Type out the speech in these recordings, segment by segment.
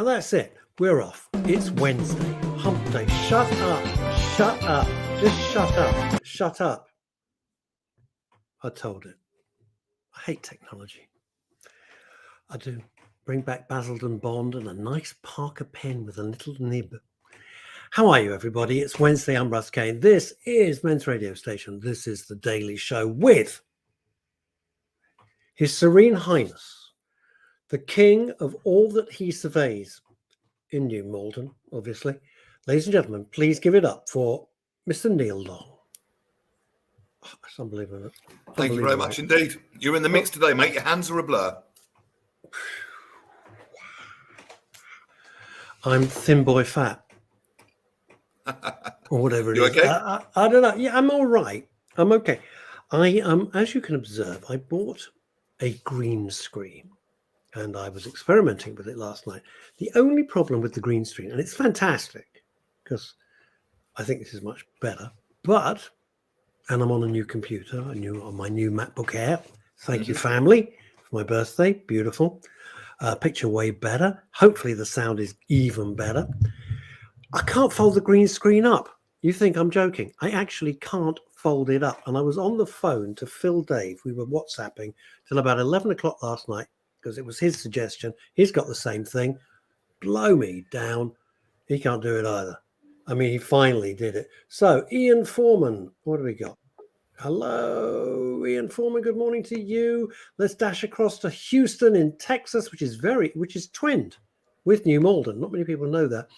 And that's it. We're off. It's Wednesday. Hump day. Shut up. Shut up. Just shut up. Shut up. I told it. I hate technology. I do. Bring back Basildon Bond and a nice Parker pen with a little nib. How are you, everybody? It's Wednesday. I'm Russ Kane. This is Men's Radio Station. This is The Daily Show with His Serene Highness, the king of all that he surveys in New Malden, obviously. Ladies and gentlemen, please give it up for Mr. Neil Long. Oh, it's unbelievable. Thank you very much indeed. You're in the mix today, mate. Your hands are a blur. I'm thin boy fat. Or whatever it you is. Okay? I don't know. Yeah, I'm all right. I'm okay. As you can observe, I bought a green screen and I was experimenting with it last night. The only problem with the green screen, and it's fantastic because I think this is much better, and I'm on a new computer, on my new MacBook Air. Thank you, family, for my birthday. Beautiful. Picture way better. Hopefully the sound is even better. I can't fold the green screen up. You think I'm joking? I actually can't fold it up. And I was on the phone to Phil Dave. We were WhatsApping till about 11 o'clock last night because it was his suggestion. He's got the same thing. Blow me down. He can't do it either. I mean, he finally did it. So, Ian Foreman, what do we got? Hello, Ian Foreman. Good morning to you. Let's dash across to Houston in Texas, which is twinned with New Malden. Not many people know that.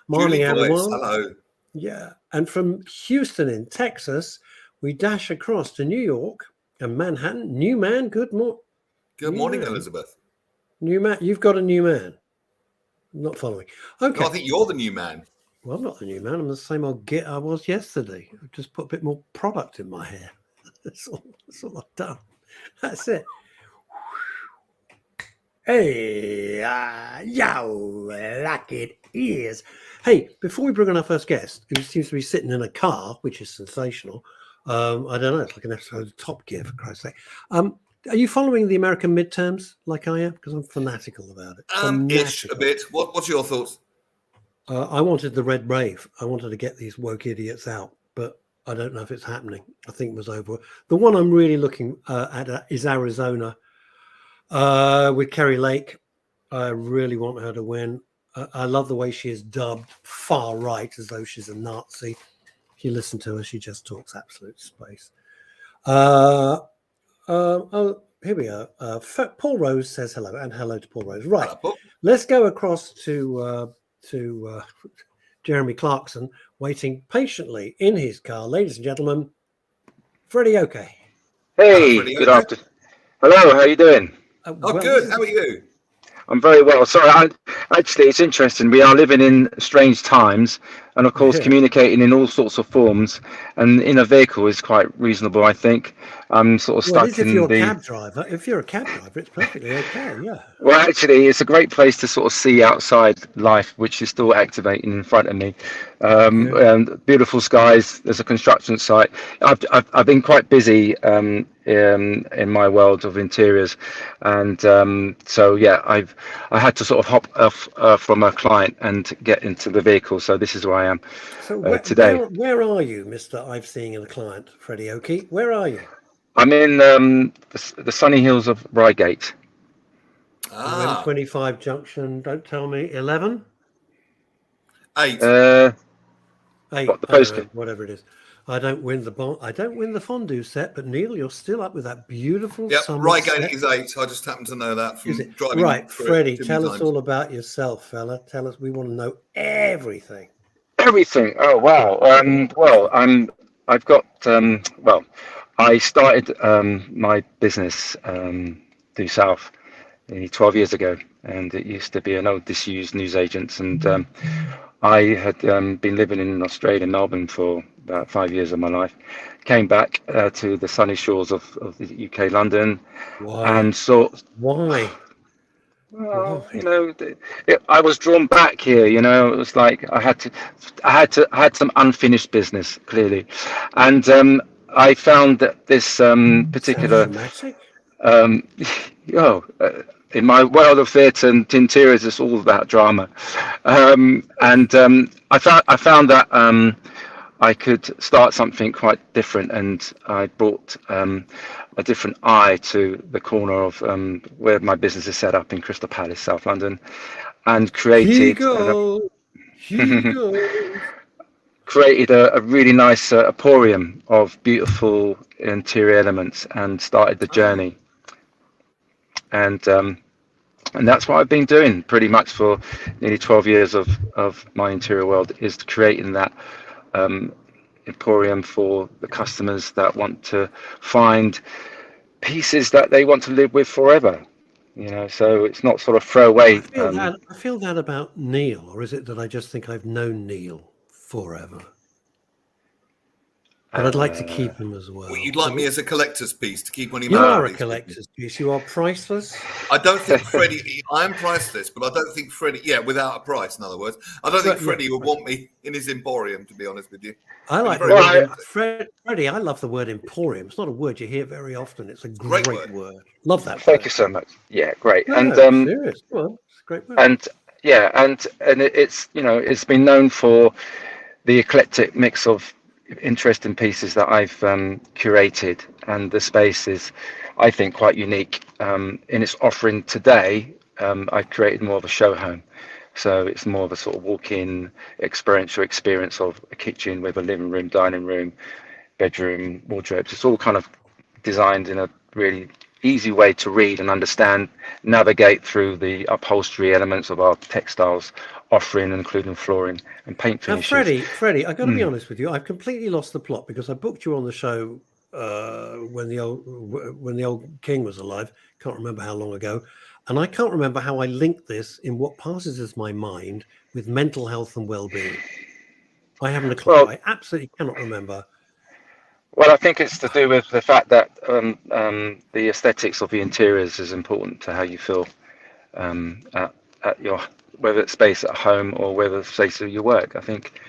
Morning, everyone. Hello. Yeah. And from Houston in Texas, we dash across to New York and Manhattan. New man, good morning. Good morning, Elizabeth. New man. You've got a new man. I'm not following. Okay. No, I think you're the new man. Well, I'm not the new man. I'm the same old git I was yesterday. I've just put a bit more product in my hair. That's all I've done. That's it. Hey, yo, like it is. Hey, before we bring on our first guest, who seems to be sitting in a car, which is sensational. I don't know. It's like an episode of Top Gear, for Christ's sake. Are you following the American midterms like I am? Because I'm fanatical about it. Ish a bit. What's your thoughts? I wanted the red wave. I wanted to get these woke idiots out, but I don't know if it's happening. I think it was over. The one I'm really looking at is Arizona with Kerry Lake. I really want her to win. I love the way she is dubbed far right, as though she's a Nazi. If you listen to her, she just talks absolute space. Oh, here we are. Paul Rose says hello, and hello to Paul Rose. Right, Hello, let's go across to Jeremy Clarkson, waiting patiently in his car. Ladies and gentlemen, Freddie OK. Hey, good afternoon. Hello, how are you doing? Good. How are you? I'm very well. Sorry, actually, it's interesting. We are living in strange times, and of course, communicating in all sorts of forms. And in a vehicle is quite reasonable, I think. I'm sort of stuck in a cab driver. If you're a cab driver, it's perfectly okay. Yeah. Well, actually, it's a great place to sort of see outside life, which is still activating in front of me. And beautiful skies. There's a construction site. I've been quite busy in my world of interiors, and so yeah, I had to sort of hop off from a client and get into the vehicle. So this is where I am today. Where are you, Mr. I've seen a client, Freddie Oakey? Where are you? I'm in the sunny hills of Reigate. M25 junction. Don't tell me 11. 8. 8. What the postcode? Whatever it is. I don't win the fondue set, but Neil, you're still up with that beautiful. Yep, summer Reigate set. is 8. I just happen to know that from driving. Right, Freddie, tell us all about yourself, fella. Tell us. We want to know everything. Everything. Oh wow. I've got. I started my business due south 12 years ago, and it used to be an old disused newsagent, and I had been living in Australia, Melbourne, for about 5 years of my life. Came back to the sunny shores of the UK, London. Why? And so why? Well, I was drawn back here. It was like I had some unfinished business, clearly, and I found that this particular in my world of theatre and interiors, it's all about drama. I found that I could start something quite different, and I brought a different eye to the corner of where my business is set up in Crystal Palace, South London, and created created a really nice emporium of beautiful interior elements, and started the journey. And that's what I've been doing pretty much for nearly 12 years of my interior world, is creating that emporium for the customers that want to find pieces that they want to live with forever. So it's not sort of throwaway. I feel that about Neil, or is it that I just think I've known Neil forever? But I'd like to keep him as well. You'd like me as a collector's piece to keep on your You are a piece, collector's piece. You are priceless. I don't think Freddie, I am priceless, but I don't think Freddie, without a price, in other words, I don't think Freddie would want me in his emporium, to be honest with you. I like the word, Freddie, I love the word emporium. It's not a word you hear very often. It's a great word. Love that. Thank you so much. Yeah, great. No, and serious. Well, it's a great word. And it's it's been known for the eclectic mix of interesting pieces that I've curated, and the space is, I think, quite unique in its offering today. I've created more of a show home, so it's more of a sort of walk-in experiential experience of a kitchen with a living room, dining room, bedroom, wardrobes. It's all kind of designed in a really easy way to read and understand, navigate through the upholstery elements of our textiles offering, including flooring and paint finishes. Now, Freddie, I've got to be honest with you. I've completely lost the plot, because I booked you on the show when the old king was alive. Can't remember how long ago, and I can't remember how I linked this in what passes as my mind with mental health and well-being. I haven't a clue. Well, I absolutely cannot remember. Well, I think it's to do with the fact that the aesthetics of the interiors is important to how you feel at your, whether it's space at home or whether it's space of your work. I think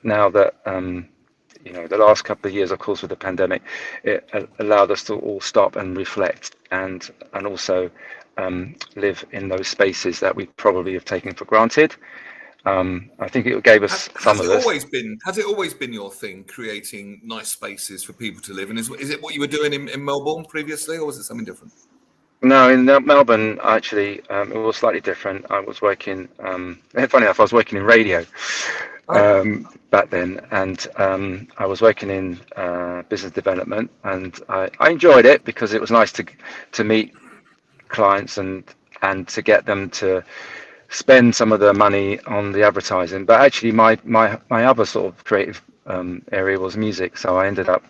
now that the last couple of years, of course, with the pandemic, it allowed us to all stop and reflect, and also live in those spaces that we probably have taken for granted. I think it gave us some of this. Has it always been your thing, creating nice spaces for people to live in? Is it what you were doing in Melbourne previously, or was it something different? No, in Melbourne, actually, it was slightly different. I was working, funny enough, I was working in radio back then, and I was working in business development, and I enjoyed it because it was nice to meet clients and to get them to spend some of their money on the advertising. But actually my other sort of creative area was music, so I ended up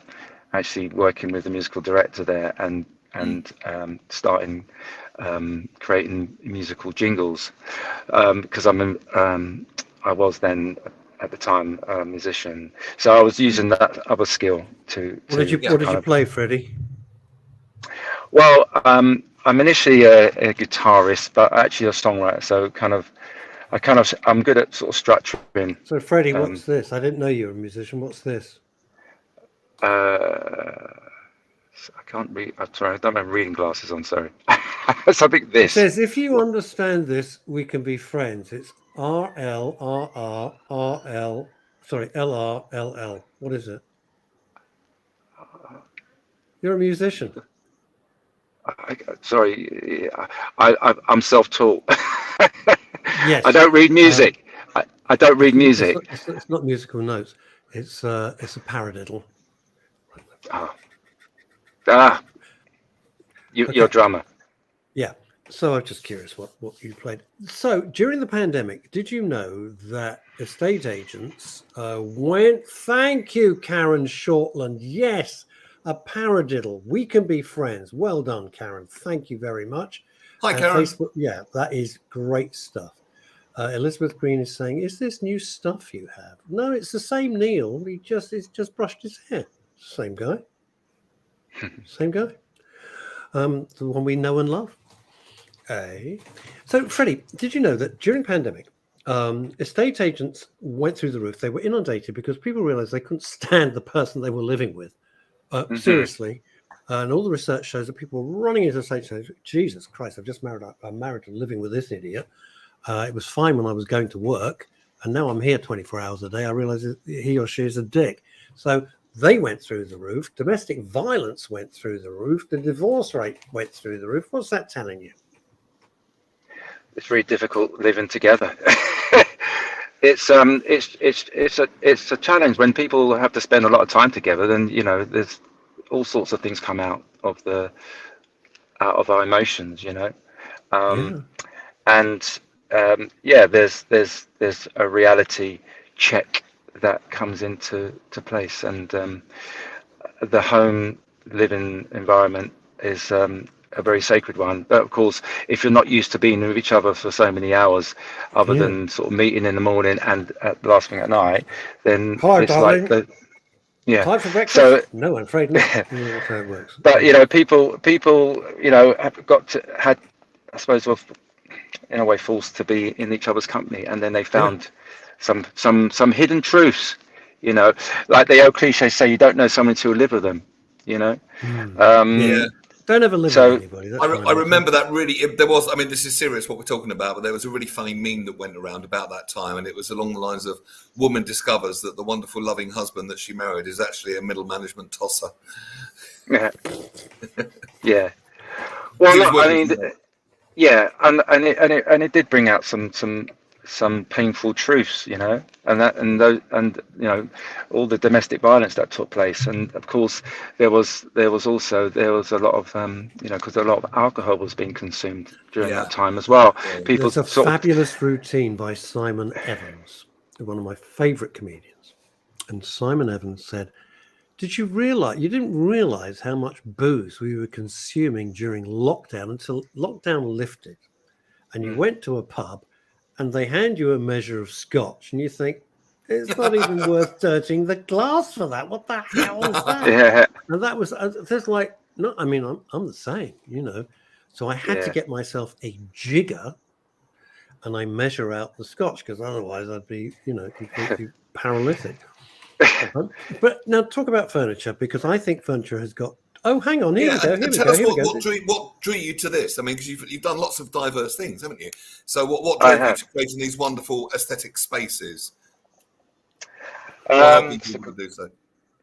actually working with the musical director there and starting creating musical jingles, because I was then at the time a musician, so I was using that other skill to what did you play, Freddie? Well, I'm initially a guitarist, but actually a songwriter. So I'm good at sort of structuring. So Freddie, what's this? I didn't know you were a musician. What's this? I can't read. I'm sorry, I don't have reading glasses on. Sorry. Something this. It says, if you understand this, we can be friends. It's RLRRRL. Sorry, LRLL. What is it? You're a musician. I'm self-taught. Yes. I don't read music. I don't read music. It's not musical notes. It's a paradiddle. You're a drummer. Yeah. So I'm just curious what you played. So during the pandemic, did you know that estate agents went? Thank you, Karen Shortland. Yes. A paradiddle. We can be friends. Well done, Karen. Thank you very much. Hi, Karen. Facebook, yeah, that is great stuff. Elizabeth Green is saying, "Is this new stuff you have?" No, it's the same Neil. He's just brushed his hair. Same guy. Same guy. The one we know and love. So, Freddie, did you know that during pandemic, estate agents went through the roof? They were inundated because people realized they couldn't stand the person they were living with. Seriously, And all the research shows that people were running into the stage saying, Jesus Christ, I'm married and living with this idiot. It was fine when I was going to work, and now I'm here 24 hours a day. I realize that he or she is a dick. So they went through the roof. Domestic violence went through the roof. The divorce rate went through the roof. What's that telling you? It's very difficult living together. It's a challenge when people have to spend a lot of time together. Then there's all sorts of things come out of our emotions. And there's a reality check that comes into place, and the home living environment is a very sacred one. But of course, if you're not used to being with each other for so many hours, other than sort of meeting in the morning and at the last thing at night, then Hi, it's darling. like Time for breakfast? So no, I'm afraid not. That's how it works. But people had, I suppose, in a way, forced to be in each other's company, and then they found some hidden truths. Like the old cliches say, you don't know someone until you live with them. Don't ever live with anybody. That's I remember that really. There was, I mean, this is serious what we're talking about, but there was a really funny meme that went around about that time, and it was along the lines of: "Woman discovers that the wonderful, loving husband that she married is actually a middle management tosser." Yeah. Yeah. Well, I mean, and it did bring out some painful truths, and all the domestic violence that took place, and of course there was a lot of because a lot of alcohol was being consumed during that time as well. People There's a fabulous routine by Simon Evans, one of my favorite comedians, and Simon Evans said, you didn't realize how much booze we were consuming during lockdown until lockdown lifted, and you went to a pub and they hand you a measure of scotch and you think, it's not even worth dirtying the glass for that. What the hell is that? Yeah. And that was just like, no, I mean, I'm the same, So I had to get myself a jigger and I measure out the scotch, because otherwise I'd be, completely paralytic. But now talk about furniture, because I think furniture has got. Oh, hang on. Here we go. Tell us what drew you to this. I mean, because you've done lots of diverse things, haven't you? So what drove you to creating these wonderful aesthetic spaces? Helping people to do so.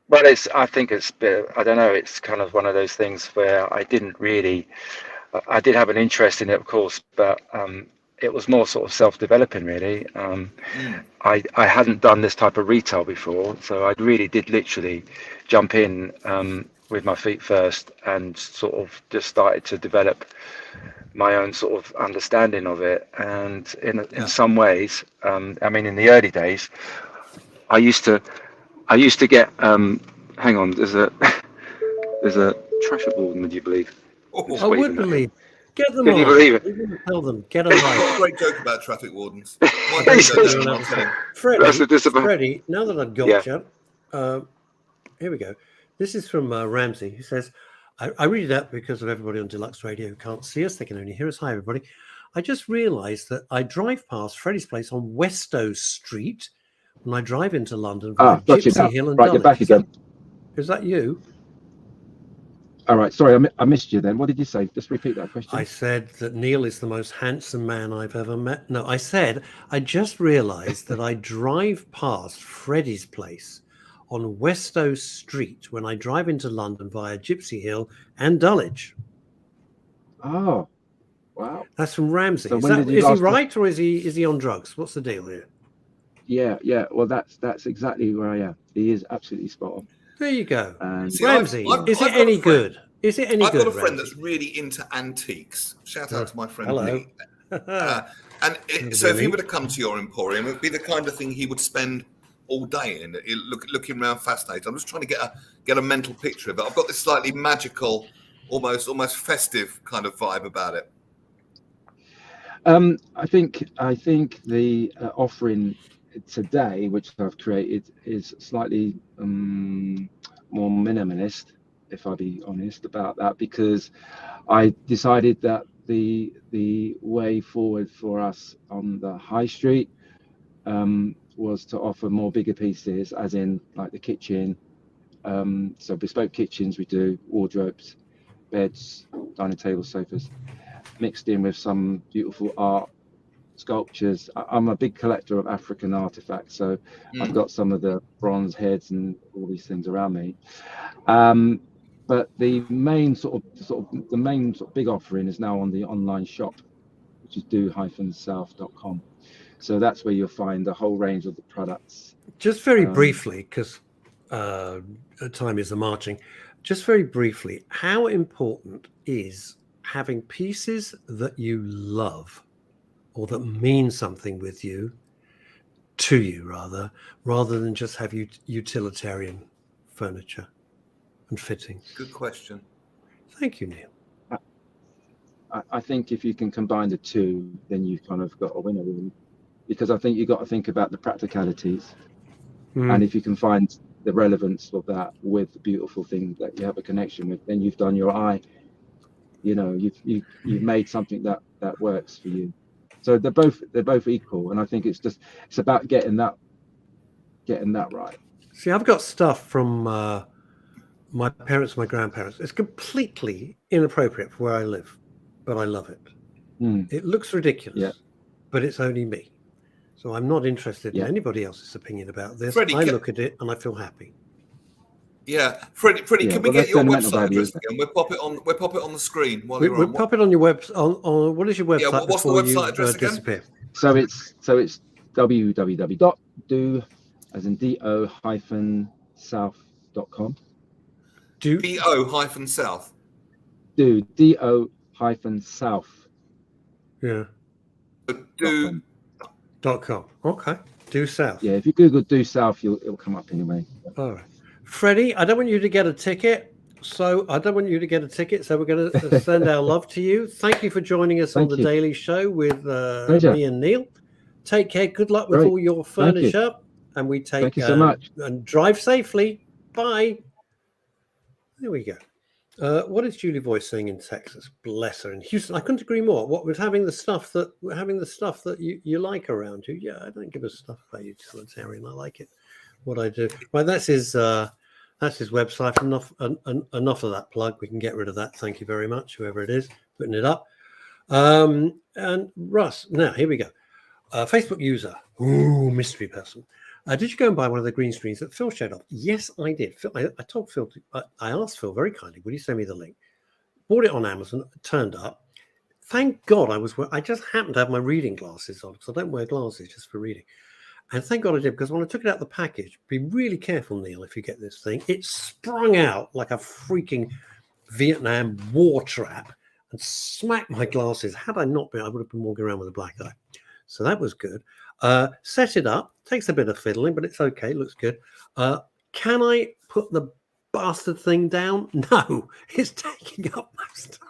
Well, I think it's I don't know. It's kind of one of those things where I did have an interest in it, of course, but it was more sort of self-developing, really. I hadn't done this type of retail before, so I really did literally jump in with my feet first and sort of just started to develop my own sort of understanding of it. And in some ways, I mean, in the early days, I used to get hang on, there's a traffic warden, would you believe? I would believe. Get them Can you believe it? Tell them, get a life. Great joke about traffic wardens. Freddie, now that I've got you, here we go. This is from Ramsey. He says, I read it out because of everybody on Deluxe Radio who can't see us. They can only hear us. Hi, everybody. I just realised that I drive past Freddie's place on Westow Street when I drive into London via Gypsy Hill and Dulwich. You're back again. Is that you? All right. Sorry, I missed you then. What did you say? Just repeat that question. I said that Neil is the most handsome man I've ever met. No, I said I just realised that I drive past Freddie's place on Westow Street when I drive into London via Gypsy Hill and Dulwich. Oh, wow. That's from Ramsey. So is he right, or is he on drugs? What's the deal here? Yeah. Well, that's exactly where I am. He is absolutely spot on. There you go. See, Ramsey, is it any good? Is it any good? I've got a friend that's really into antiques. Shout out to my friend Pete. So if he were to come to your emporium, it would be the kind of thing he would spend all day in, looking around fascinated. I'm just trying to get a mental picture of it. I've got this slightly magical, almost festive kind of vibe about it. I think the offering today, which I've created, is slightly more minimalist, if I be honest about that, because I decided that the way forward for us on the high street was to offer more bigger pieces, as in like the kitchen, So bespoke kitchens, we do wardrobes, beds, dining tables, sofas, mixed in with some beautiful art, sculptures. I'm a big collector of African artifacts, so I've got some of the bronze heads and all these things around me. But the main sort of big offering is now on the online shop, which is do-south.com. So that's where you'll find a whole range of the products. Just very briefly, because time is a marching. Just very briefly, how important is having pieces that you love or that mean something with you, to you rather than just have utilitarian furniture and fittings? Good question. Thank you, Neil. I think if you can combine the two, then you've kind of got a winner, really. Because I think you've got to think about the practicalities. And if you can find the relevance of that with the beautiful thing that you have a connection with, then you've done your eye. You know, you've made something that works for you. So they're both equal, and I think it's about getting that right. See, I've got stuff from my parents, my grandparents. It's completely inappropriate for where I live, but I love it. It looks ridiculous, but it's only me. So I'm not interested in anybody else's opinion about this. Freddie, I look at it and I feel happy. Yeah, Freddie, can we get your website address again? We'll pop it on the screen while you're on. We'll pop it on your website. On what is your website? Yeah, what's the website address again? Disappear? So it's www.do, as in do-south.com. do-south. do-south. Yeah. Do.com. Okay. Do South. Yeah, if you Google Do South, it'll come up anyway. All right. Freddie, I don't want you to get a ticket. So we're going to send our love to you. Thank you for joining us on the Daily Show with me and Neil. Take care. Good luck with all your furniture. And we Thank you so much. And drive safely. Bye. There we go. What is Julie Voice saying in Texas? Bless her. In Houston, I couldn't agree more. What with having the stuff that you like around you. Yeah, I don't give a stuff about utilitarian. I like it. What I do. Right, that's his website. Enough of that plug. We can get rid of that. Thank you very much, whoever it is putting it up. And Russ. Now here we go. Facebook user. Ooh, mystery person. Did you go and buy one of the green screens that Phil showed off? Yes, I did. Phil, I told Phil, I asked Phil very kindly, would you send me the link? Bought it on Amazon, turned up. Thank God I just happened to have my reading glasses on because I don't wear glasses just for reading. And thank God I did, because when I took it out of the package, be really careful, Neil, if you get this thing. It sprung out like a freaking Vietnam war trap and smacked my glasses. Had I not been, I would have been walking around with a black eye. So that was good. Set it up. Takes a bit of fiddling, but it's okay. Looks good. Can I put the bastard thing down? No, it's taking up my stuff.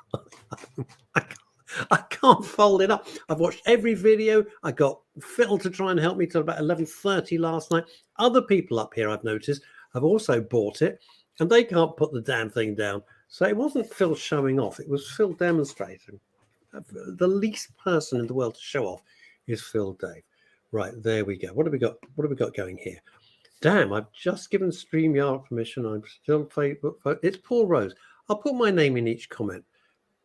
I can't fold it up. I've watched every video. I got Phil to try and help me till about 11:30 last night. Other people up here, I've noticed, have also bought it, and they can't put the damn thing down. So it wasn't Phil showing off. It was Phil demonstrating. The least person in the world to show off is Phil Dave. Right, there we go. What have we got? What have we got going here? Damn, I've just given StreamYard permission. I'm still on Facebook. It's Paul Rose. I'll put my name in each comment.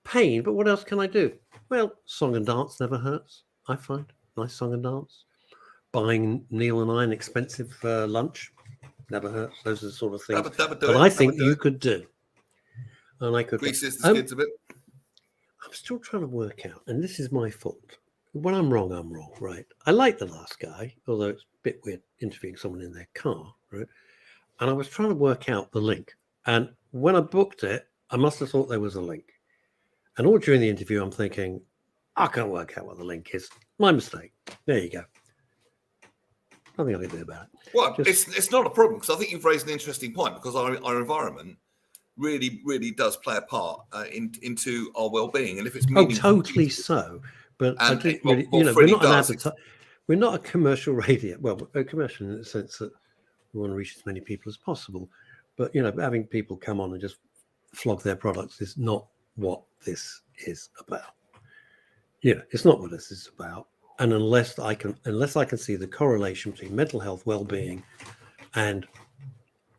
Pain, but what else can I do? Well, song and dance never hurts, I find. Nice song and dance. Buying Neil and I an expensive lunch never hurts. Those are the sort of things that I think you could do. And I could. Greases the skids a bit. I'm still trying to work out, and this is my fault. When I'm wrong, right? I like the last guy, although it's a bit weird interviewing someone in their car, right? And I was trying to work out the link. And when I booked it, I must have thought there was a link. And all during the interview, I'm thinking, I can't work out what the link is. My mistake. There you go. Nothing I can do about it. Well, it's not a problem, because I think you've raised an interesting point, because our environment really, really does play a part into our well-being. And if it's totally so. But I think really, we're not a commercial radio. Well, a commercial in the sense that we want to reach as many people as possible. But having people come on and just flog their products is not what this is about. It's not what this is about. And unless I can see the correlation between mental health, well-being, and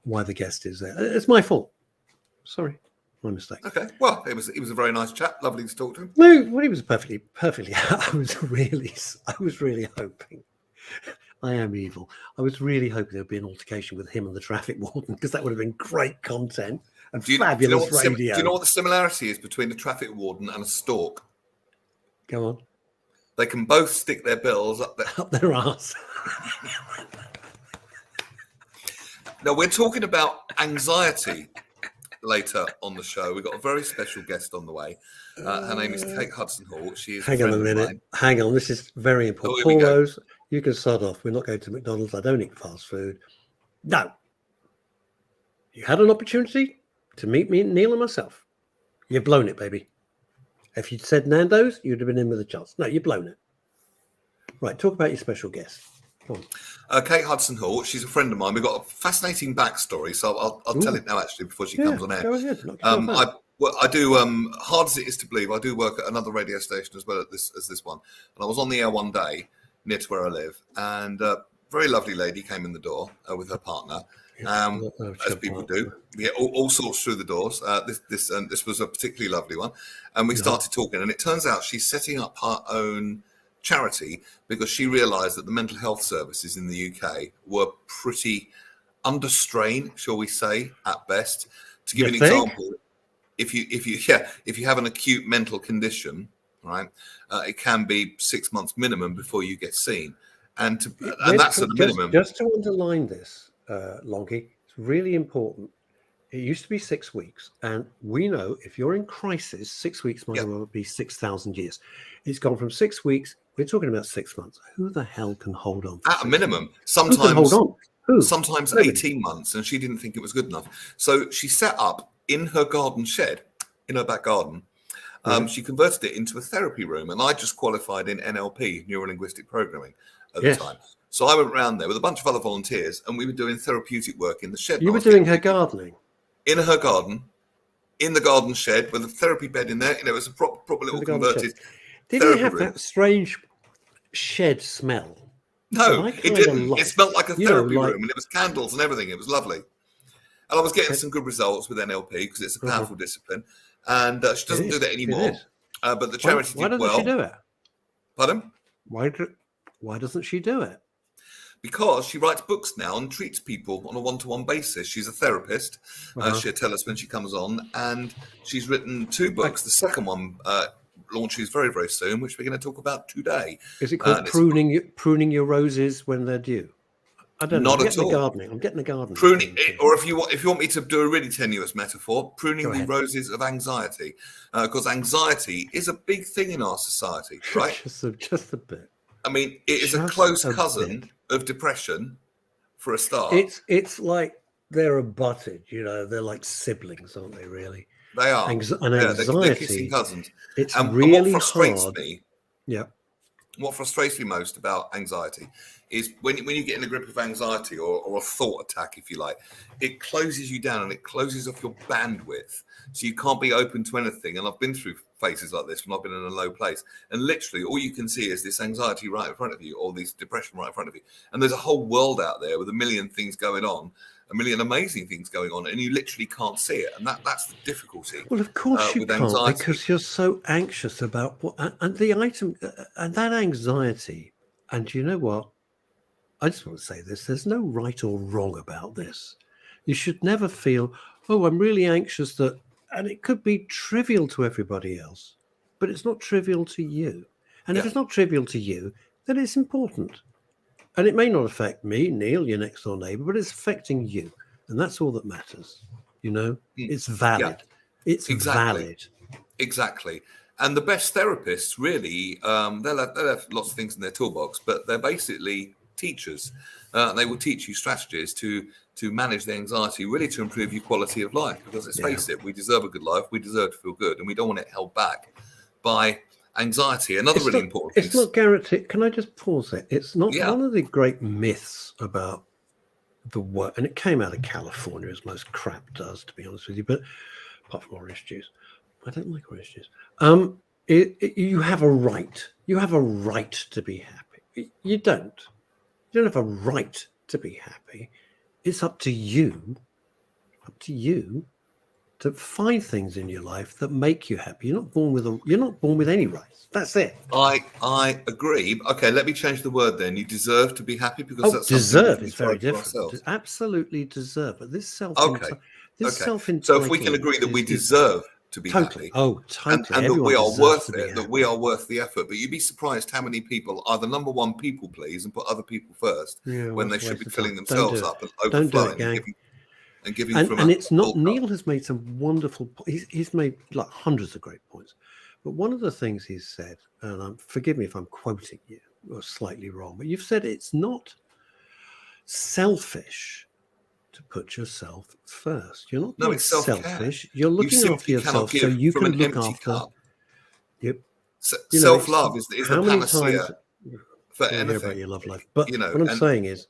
why the guest is there. It's my fault. Sorry, my mistake. Okay. Well, it was a very nice chap. Lovely to talk to him. No, well, he was perfectly. I was really hoping. I am evil. I was really hoping there'd be an altercation with him and the traffic warden, because that would have been great content and fabulous radio. Do you know what the similarity is between a traffic warden and a stork? Go on. They can both stick their bills up their arse. Now, we're talking about anxiety later on the show. We've got a very special guest on the way. Her name is Kate Hudson-Hall. She is. Hang on a minute. Hang on. This is very important. Paul Rose, you can start off. We're not going to McDonald's. I don't eat fast food. No. You had an opportunity to meet me, Neil, and myself. You've blown it, baby. If you'd said Nando's, you'd have been in with a chance. No, you've blown it. Right, talk about your special guest. Come on. Kate Hudson-Hall, she's a friend of mine. We've got a fascinating backstory, so I'll tell it now, actually, before she comes on air. Go ahead. I do, hard as it is to believe, I do work at another radio station as well as this one. And I was on the air one day near to where I live, and a very lovely lady came in the door with her partner. As people do, yeah, all sorts through the doors. This was a particularly lovely one, and we started talking. And it turns out she's setting up her own charity because she realised that the mental health services in the UK were pretty under strain, shall we say, at best. To give an example, if you have an acute mental condition, right, it can be 6 months minimum before you get seen, and that's at the minimum. Just to underline this. Longy, it's really important. It used to be 6 weeks, and we know if you're in crisis, 6 weeks might well be 6,000 years. It's gone from 6 weeks. We're talking about 6 months. Who the hell can hold on? At a minimum, sometimes hold on. Who? Sometimes 18 months, and she didn't think it was good enough. So she set up in her garden shed, in her back garden. She converted it into a therapy room, and I just qualified in NLP, neuro-linguistic programming, at the time. So I went around there with a bunch of other volunteers, and we were doing therapeutic work in the shed. You were doing her gardening? In her garden, in the garden shed, with a therapy bed in there. It was a proper little converted Did it have that strange shed smell? No, it didn't. It smelled like a therapy room, and it was candles and everything. It was lovely. And I was getting some good results with NLP because it's a powerful discipline. And she doesn't do that anymore. But the charity did well. Why doesn't she do it? Pardon? Why doesn't she do it? Because she writes books now and treats people on a one-to-one basis. She's a therapist. She'll tell us when she comes on. And she's written 2 books. The second one launches very, very soon, which we're going to talk about today. Is it called pruning your roses when they're due? I don't know. Not at all. I'm getting the gardening. Pruning, or if you want me to do a really tenuous metaphor, pruning the roses of anxiety, because anxiety is a big thing in our society, right? just a bit. I mean, it is a close cousin of depression, for a start. It's like they're abutted, they're like siblings, aren't they? Really, they are. They're kissing cousins. It's really what frustrates hard. me. Yeah. What frustrates me most about anxiety is when you get in the grip of anxiety or a thought attack, if you like, it closes you down and it closes off your bandwidth. So you can't be open to anything. And I've been through phases like this when I've been in a low place. And literally all you can see is this anxiety right in front of you or this depression right in front of you. And there's a whole world out there with a million things going on, a million amazing things going on, and you literally can't see it. And that's the difficulty. Well, of course you can't, anxiety. Because you're so anxious about what and the item and that anxiety. And you know what? I just want to say this: there's no right or wrong about this. You should never feel, oh, I'm really anxious that, and it could be trivial to everybody else, but it's not trivial to you. And if it's not trivial to you, then it's important. And it may not affect me, Neil, your next door neighbor, but it's affecting you. And that's all that matters. It's valid. It's valid. Exactly. And the best therapists really, they'll have lots of things in their toolbox, but they're basically teachers. They will teach you strategies to manage the anxiety, really to improve your quality of life. Because let's face it, we deserve a good life. We deserve to feel good. And we don't want it held back by anxiety. Another really important thing. It's not guaranteed. Can I just pause there? It's not one of the great myths about the work, and it came out of California, as most crap does, to be honest with you, but apart from orange juice. I don't like orange juice. You have a right. You have a right to be happy. You don't. You don't have a right to be happy. It's up to you up to you to find things in your life that make you happy. You're not born with any rights. That's it. I agree. Okay, let me change the word then. You deserve to be happy, because that's deserve something is very different. Absolutely deserve. But this Okay. self-entitlement. So if we can agree that we deserve to be totally. happy, Totally. and that we are worth it, that we happy. are worth the effort. But you'd be surprised how many people are the number one people please and put other people first when they should be filling themselves up and overflowing and giving from. And it's not. Neil has made some wonderful. He's made like hundreds of great points, but one of the things he's said, and forgive me if I'm quoting you or slightly wrong, but you've said it's not selfish to put yourself first. You're not being selfish. You're looking after yourself so you can look after. Yep. Self-love is the panacea for anything. Hear about your love life, but what I'm saying is,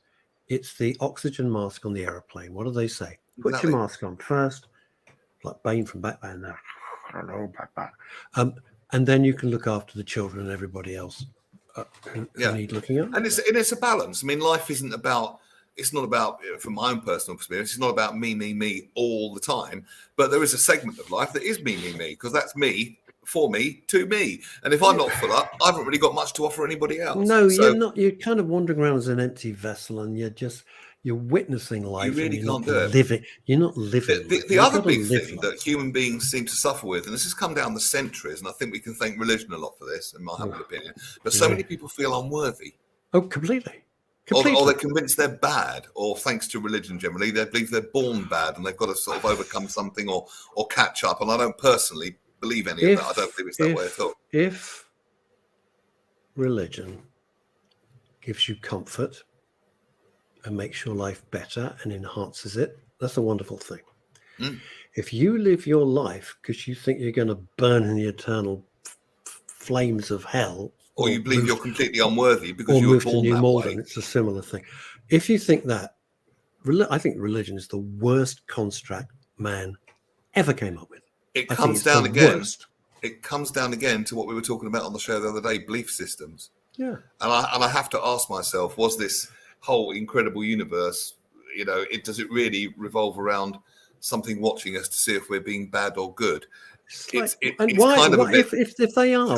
it's the oxygen mask on the aeroplane. What do they say? Put your mask on first, like Bane from Batman. There, hello, Batman. And then you can look after the children and everybody else who need looking at. And it's a balance. I mean, life isn't about. It's not about, from my own personal experience, it's not about me all the time. But there is a segment of life that is me, because that's me, for me, to me. And if I'm not full up, I haven't really got much to offer anybody else. No, you're not. You're kind of wandering around as an empty vessel, and you're witnessing life. You really can't do it. Living. You're not living. The other big thing that human beings seem to suffer with, and this has come down the centuries, and I think we can thank religion a lot for this, in my humble opinion. But so many people feel unworthy. Oh, completely. Or they're convinced they're bad, or thanks to religion generally, they believe they're born bad and they've got to sort of overcome something or catch up. And I don't personally believe any of that. I don't believe it's that way at all. If religion gives you comfort and makes your life better and enhances it, that's a wonderful thing. If you live your life because you think you're going to burn in the eternal flames of hell, or you believe you're completely unworthy because you were born that way. It's a similar thing. If you think that, I think religion is the worst construct man ever came up with. It comes down again. It comes down again to what we were talking about on the show the other day: belief systems. Yeah. And I have to ask myself: was this whole incredible universe? Does it really revolve around something watching us to see if we're being bad or good? If they are,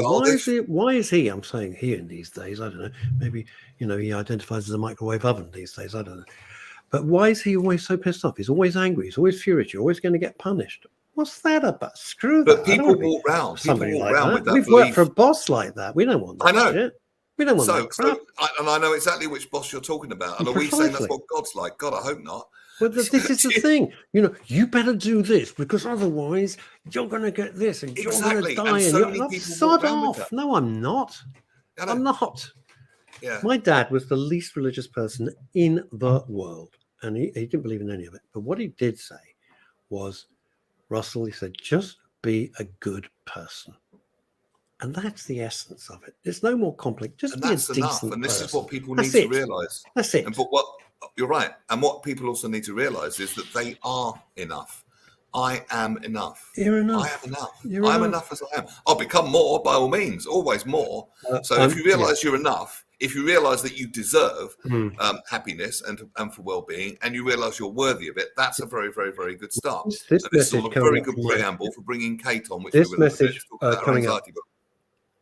why is he? I'm saying he in these days. I don't know. Maybe he identifies as a microwave oven these days. I don't know. But why is he always so pissed off? He's always angry. He's always furious. You're always going to get punished. What's that about? Screw that. But people walk around. With that. We've worked for a boss like that. We don't want that. I know. Shit. We don't want that crap. And I know exactly which boss you're talking about. And are we saying that's what God's like? God, I hope not. Well, this is the thing. You better do this because otherwise you're going to get this and you're going to die. And sod off. No, I'm not. I'm not. Yeah. My dad was the least religious person in the world, and he didn't believe in any of it. But what he did say was, Russell, he said, just be a good person. And that's the essence of it. There's no more complex. Just be a decent person. And this is what people need to realise. That's it. But you're right. And what people also need to realise is that they are enough. I am enough. You're enough. I am enough. I'm enough as I am. I'll become more by all means, always more. So if you realise you're enough, if you realise that you deserve happiness and for well-being, and you realise you're worthy of it, that's a very, very, very good start. This is a very good preamble for bringing Kate on, which this we were message coming up.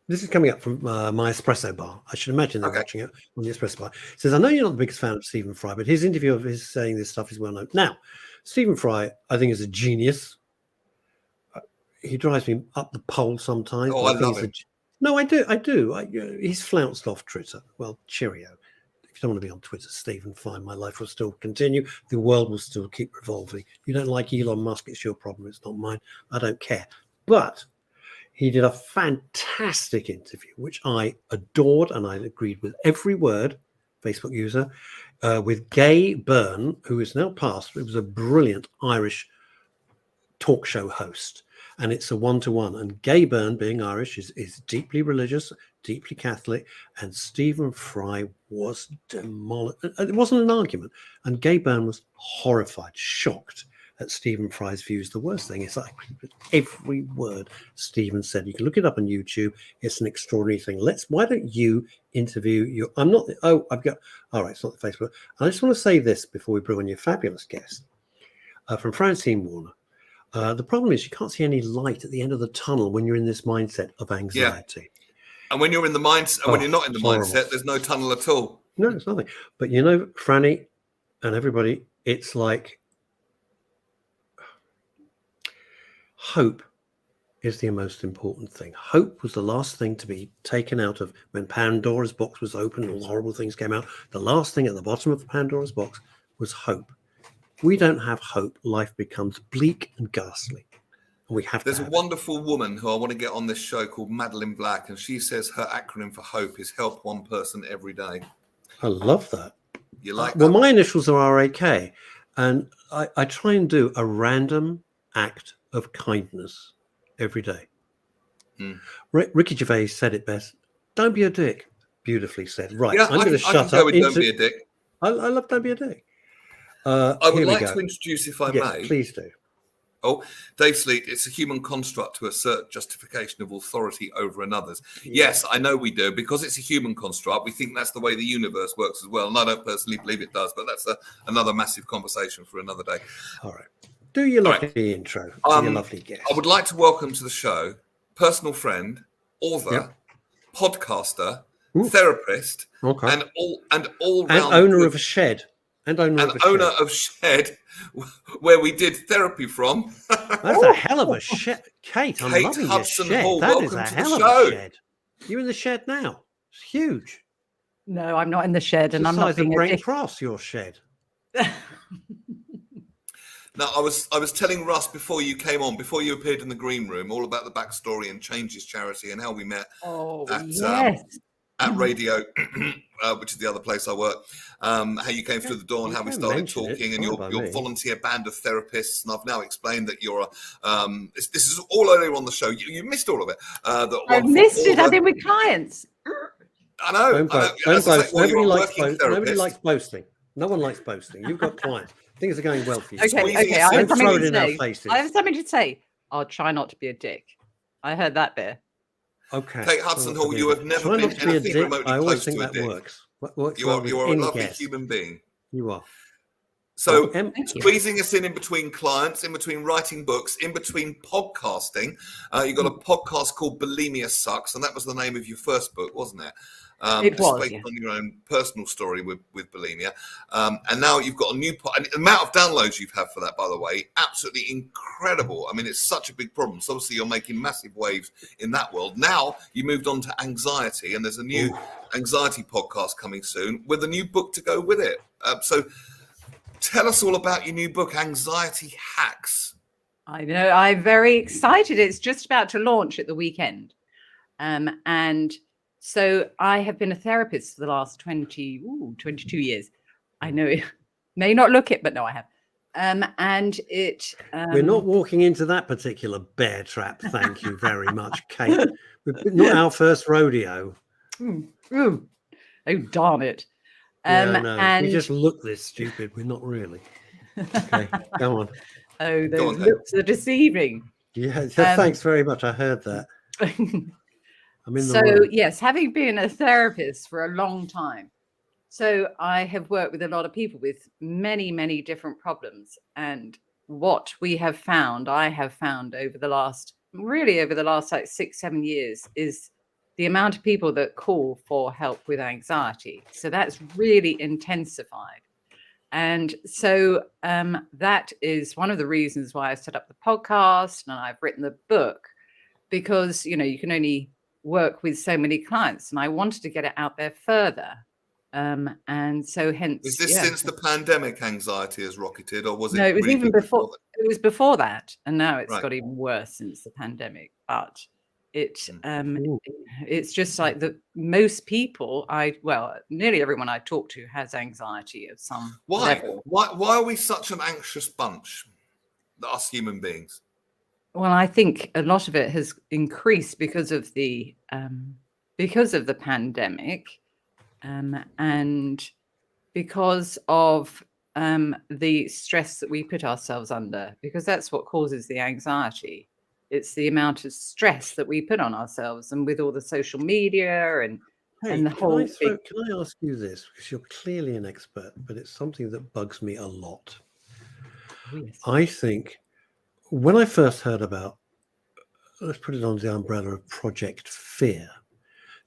This is coming up from my espresso bar. I should imagine they're watching it on the espresso bar. It says, I know you're not the biggest fan of Stephen Fry, but his interview of his saying this stuff is well known. Now, Stephen Fry, I think, is a genius. He drives me up the pole sometimes. Oh, I love him. No, I do. He's flounced off Twitter. Well, cheerio. If you don't want to be on Twitter, Stephen, fine. My life will still continue. The world will still keep revolving. You don't like Elon Musk, it's your problem. It's not mine. I don't care. But he did a fantastic interview, which I adored, and I agreed with every word, Facebook user, with Gay Byrne, who is now passed. It was a brilliant Irish talk show host. And it's a one-to-one. And Gay Byrne, being Irish, is deeply religious, deeply Catholic. And Stephen Fry was demolished. It wasn't an argument. And Gay Byrne was horrified, shocked at Stephen Fry's views. The worst thing is I agree with every word Stephen said. You can look it up on YouTube. It's an extraordinary thing. Why don't you interview your... all right, it's not the Facebook. I just want to say this before we bring on your fabulous guest. from Francine Warner. The problem is you can't see any light at the end of the tunnel when you're in this mindset of anxiety. And when you're in the mindset, when you're not in the horrible. mindset, there's no tunnel at all. No, it's nothing. But you know, Franny and everybody, it's like hope is the most important thing. Hope was the last thing to be taken out of when Pandora's box was open and all the horrible things came out. The last thing at the bottom of the Pandora's box was hope. We don't have hope. Life becomes bleak and ghastly. And we have There's to a wonderful woman who I want to get on this show called Madeline Black, and she says her acronym for hope is help one person every day. I love that. You like that? Well, my initials are RAK, and I try and do a random act of kindness every day. Ricky Gervais said it best. Don't be a dick. Beautifully said. Right. Yeah, I'm going to shut up. Don't be a dick. I love Don't Be a Dick. I would like to introduce, if I may. Please do. Oh, Dave Sleet, it's a human construct to assert justification of authority over another's. Yes, I know we do. Because it's a human construct, we think that's the way the universe works as well. And I don't personally believe it does, but that's another massive conversation for another day. All right. Do your lovely intro to your lovely guest. I would like to welcome to the show personal friend, author, podcaster, therapist, and all-round owner of a shed. And owner of Shed, where we did therapy from. That's a hell of a shed. Kate, I'm loving Hudson your shed. Hall, that is welcome a to hell the of show. a shed. You're in the shed now. It's huge. No, I'm not in the shed, and I'm not being a dick. Cross your shed. Now, I was telling Russ before you came on, before you appeared in the green room, all about the backstory and Changes Charity and how we met at radio, which is the other place I work. How you came through the door and how we started talking, and your volunteer band of therapists. And I've now explained that you're this is all earlier on the show. You missed all of it. I missed it. I've been with clients. I know. Nobody likes boasting. No one likes boasting. You've got clients. Things are going well for you. Okay. I have something to say. I'll try not to be a dick. I heard that bit. Okay. Kate Hudson Hall, you have never been anything remotely close to a dick. Works you are a lovely human being. You are. So squeezing us in between clients, in between writing books, in between podcasting. You got a podcast called Bulimia Sucks, and that was the name of your first book, wasn't it? It was, based on your own personal story with bulimia. And now you've got a new and the amount of downloads you've had for that, by the way, absolutely incredible. I mean, it's such a big problem. So obviously you're making massive waves in that world. Now you moved on to anxiety, and there's a new anxiety podcast coming soon with a new book to go with it. So tell us all about your new book, Anxiety Hacks. I know. I'm very excited. It's just about to launch at the weekend. And so I have been a therapist for the last 22 years. I know it may not look it, but no, I have. And it... We're not walking into that particular bear trap. Thank you very much, Kate. Not our first rodeo. Oh, darn it. And we just look this stupid. We're not really. Okay, go on. Oh, those looks are deceiving. Yeah, thanks very much. I heard that. Yes, having been a therapist for a long time, so I have worked with a lot of people with many, many different problems. And what I have found over the last like 6-7 years is the amount of people that call for help with anxiety. So that's really intensified. And so that is one of the reasons why I set up the podcast and I've written the book, because, you can only work with so many clients, and I wanted to get it out there further. And so hence... Is this since the pandemic anxiety has rocketed, or was it... No, it was really even before. It was before that, and now it's got even worse since the pandemic. But it's just like that most people, nearly everyone I talk to has anxiety of some level. Why are we such an anxious bunch, us human beings? Well, I think a lot of it has increased because of the pandemic, and because of the stress that we put ourselves under, because that's what causes the anxiety. It's the amount of stress that we put on ourselves, and with all the social media and the whole thing. Can I ask you this? Because you're clearly an expert, but it's something that bugs me a lot. I think when I first heard about, let's put it under the umbrella of Project Fear,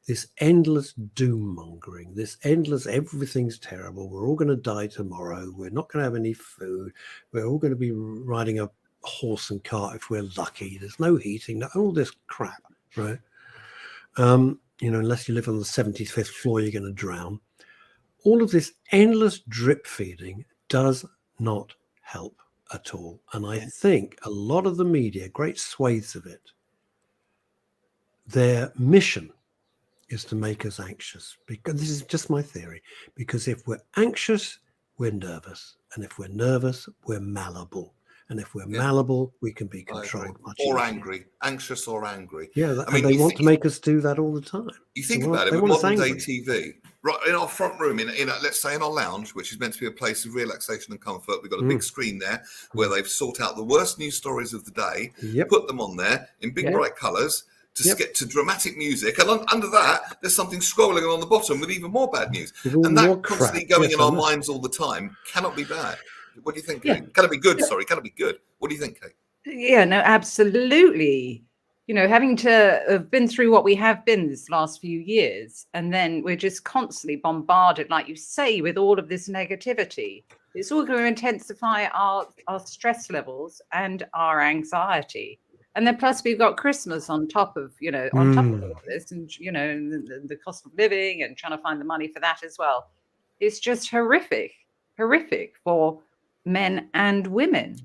this endless doom mongering, this endless everything's terrible, we're all going to die tomorrow, we're not going to have any food, we're all going to be riding a horse and cart if we're lucky, there's no heating, all this crap, right? Unless you live on the 75th floor, you're going to drown. All of this endless drip feeding does not help at all. And I think a lot of the media, great swathes of it, their mission is to make us anxious. Because this is just my theory. Because if we're anxious, we're nervous. And if we're nervous, we're malleable. And if we're malleable, we can be controlled much or easier. Angry, anxious or angry. Yeah, I mean, they want to make us do that all the time. You think about it, with modern day TV, right in our front room, in let's say in our lounge, which is meant to be a place of relaxation and comfort, we've got a big screen there where they've sought out the worst news stories of the day, put them on there in big bright colours to get to dramatic music, and under that there's something scrolling on the bottom with even more bad news, and that constantly going in our minds all the time cannot be bad. What do you think, Kate? Can it be good? Sorry, can it be good? What do you think, Kate? Yeah, no, absolutely. Having to have been through what we have been this last few years, and then we're just constantly bombarded, like you say, with all of this negativity. It's all going to intensify our stress levels and our anxiety. And then plus we've got Christmas on top of, on top of all of this, and, the cost of living and trying to find the money for that as well. It's just horrific for men and women.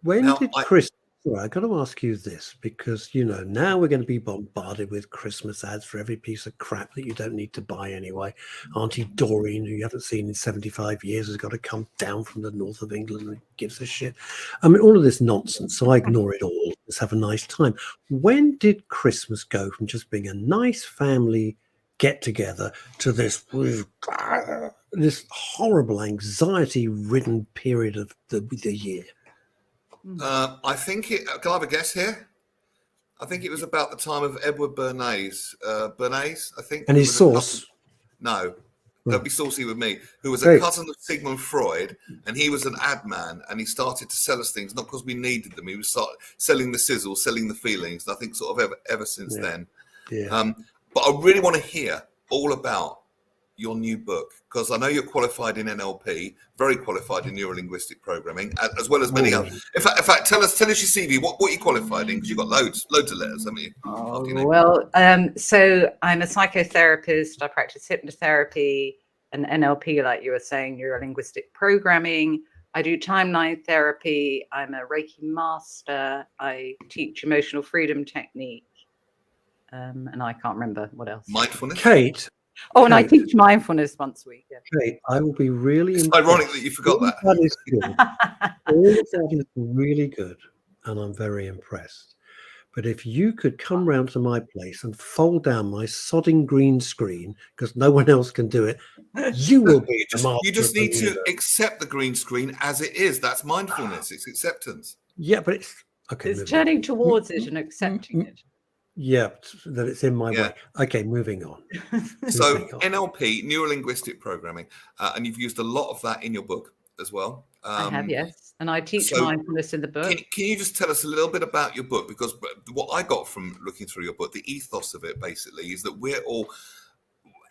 When did Christmas? I've got to ask you this, because now we're going to be bombarded with Christmas ads for every piece of crap that you don't need to buy anyway. Auntie Doreen, who you haven't seen in 75 years, has got to come down from the north of England and gives a shit. I mean, all of this nonsense. So I ignore it all. Let's have a nice time. When did Christmas go from just being a nice family get together to this horrible anxiety-ridden period of the year? I think can I have a guess here? I think it was about the time of Edward Bernays. Bernays, I think. And his sauce? No, don't be saucy with me. Who was a cousin of Sigmund Freud, and he was an ad man, and he started to sell us things not because we needed them. He was selling the sizzle, selling the feelings. And I think sort of ever since then. Yeah. But I really want to hear all about your new book, because I know you're qualified in NLP, very qualified in neurolinguistic programming, as well as many others. In fact, tell us your CV. What you qualified in? Because you've got loads of letters, haven't you? Well, so I'm a psychotherapist. I practice hypnotherapy and NLP, like you were saying, neurolinguistic programming. I do timeline therapy. I'm a Reiki master. I teach emotional freedom technique, and I can't remember what else. Mindfulness. Kate. Oh, and I teach mindfulness once a week. Yeah. Kate, I will be really impressed. Ironic that you forgot that. That is good. All of that is really good, and I'm very impressed. But if you could come round to my place and fold down my sodding green screen, because no one else can do it, you will be the master. You just need to accept the green screen as it is. That's mindfulness. It's acceptance. Yeah, but it's okay. It's turning towards it and accepting it. Yeah, that it's in my way. Okay, moving on. So NLP, neurolinguistic programming, and you've used a lot of that in your book as well. I have, yes. And I teach mindfulness in the book. Can you just tell us a little bit about your book? Because what I got from looking through your book, the ethos of it basically is that we're all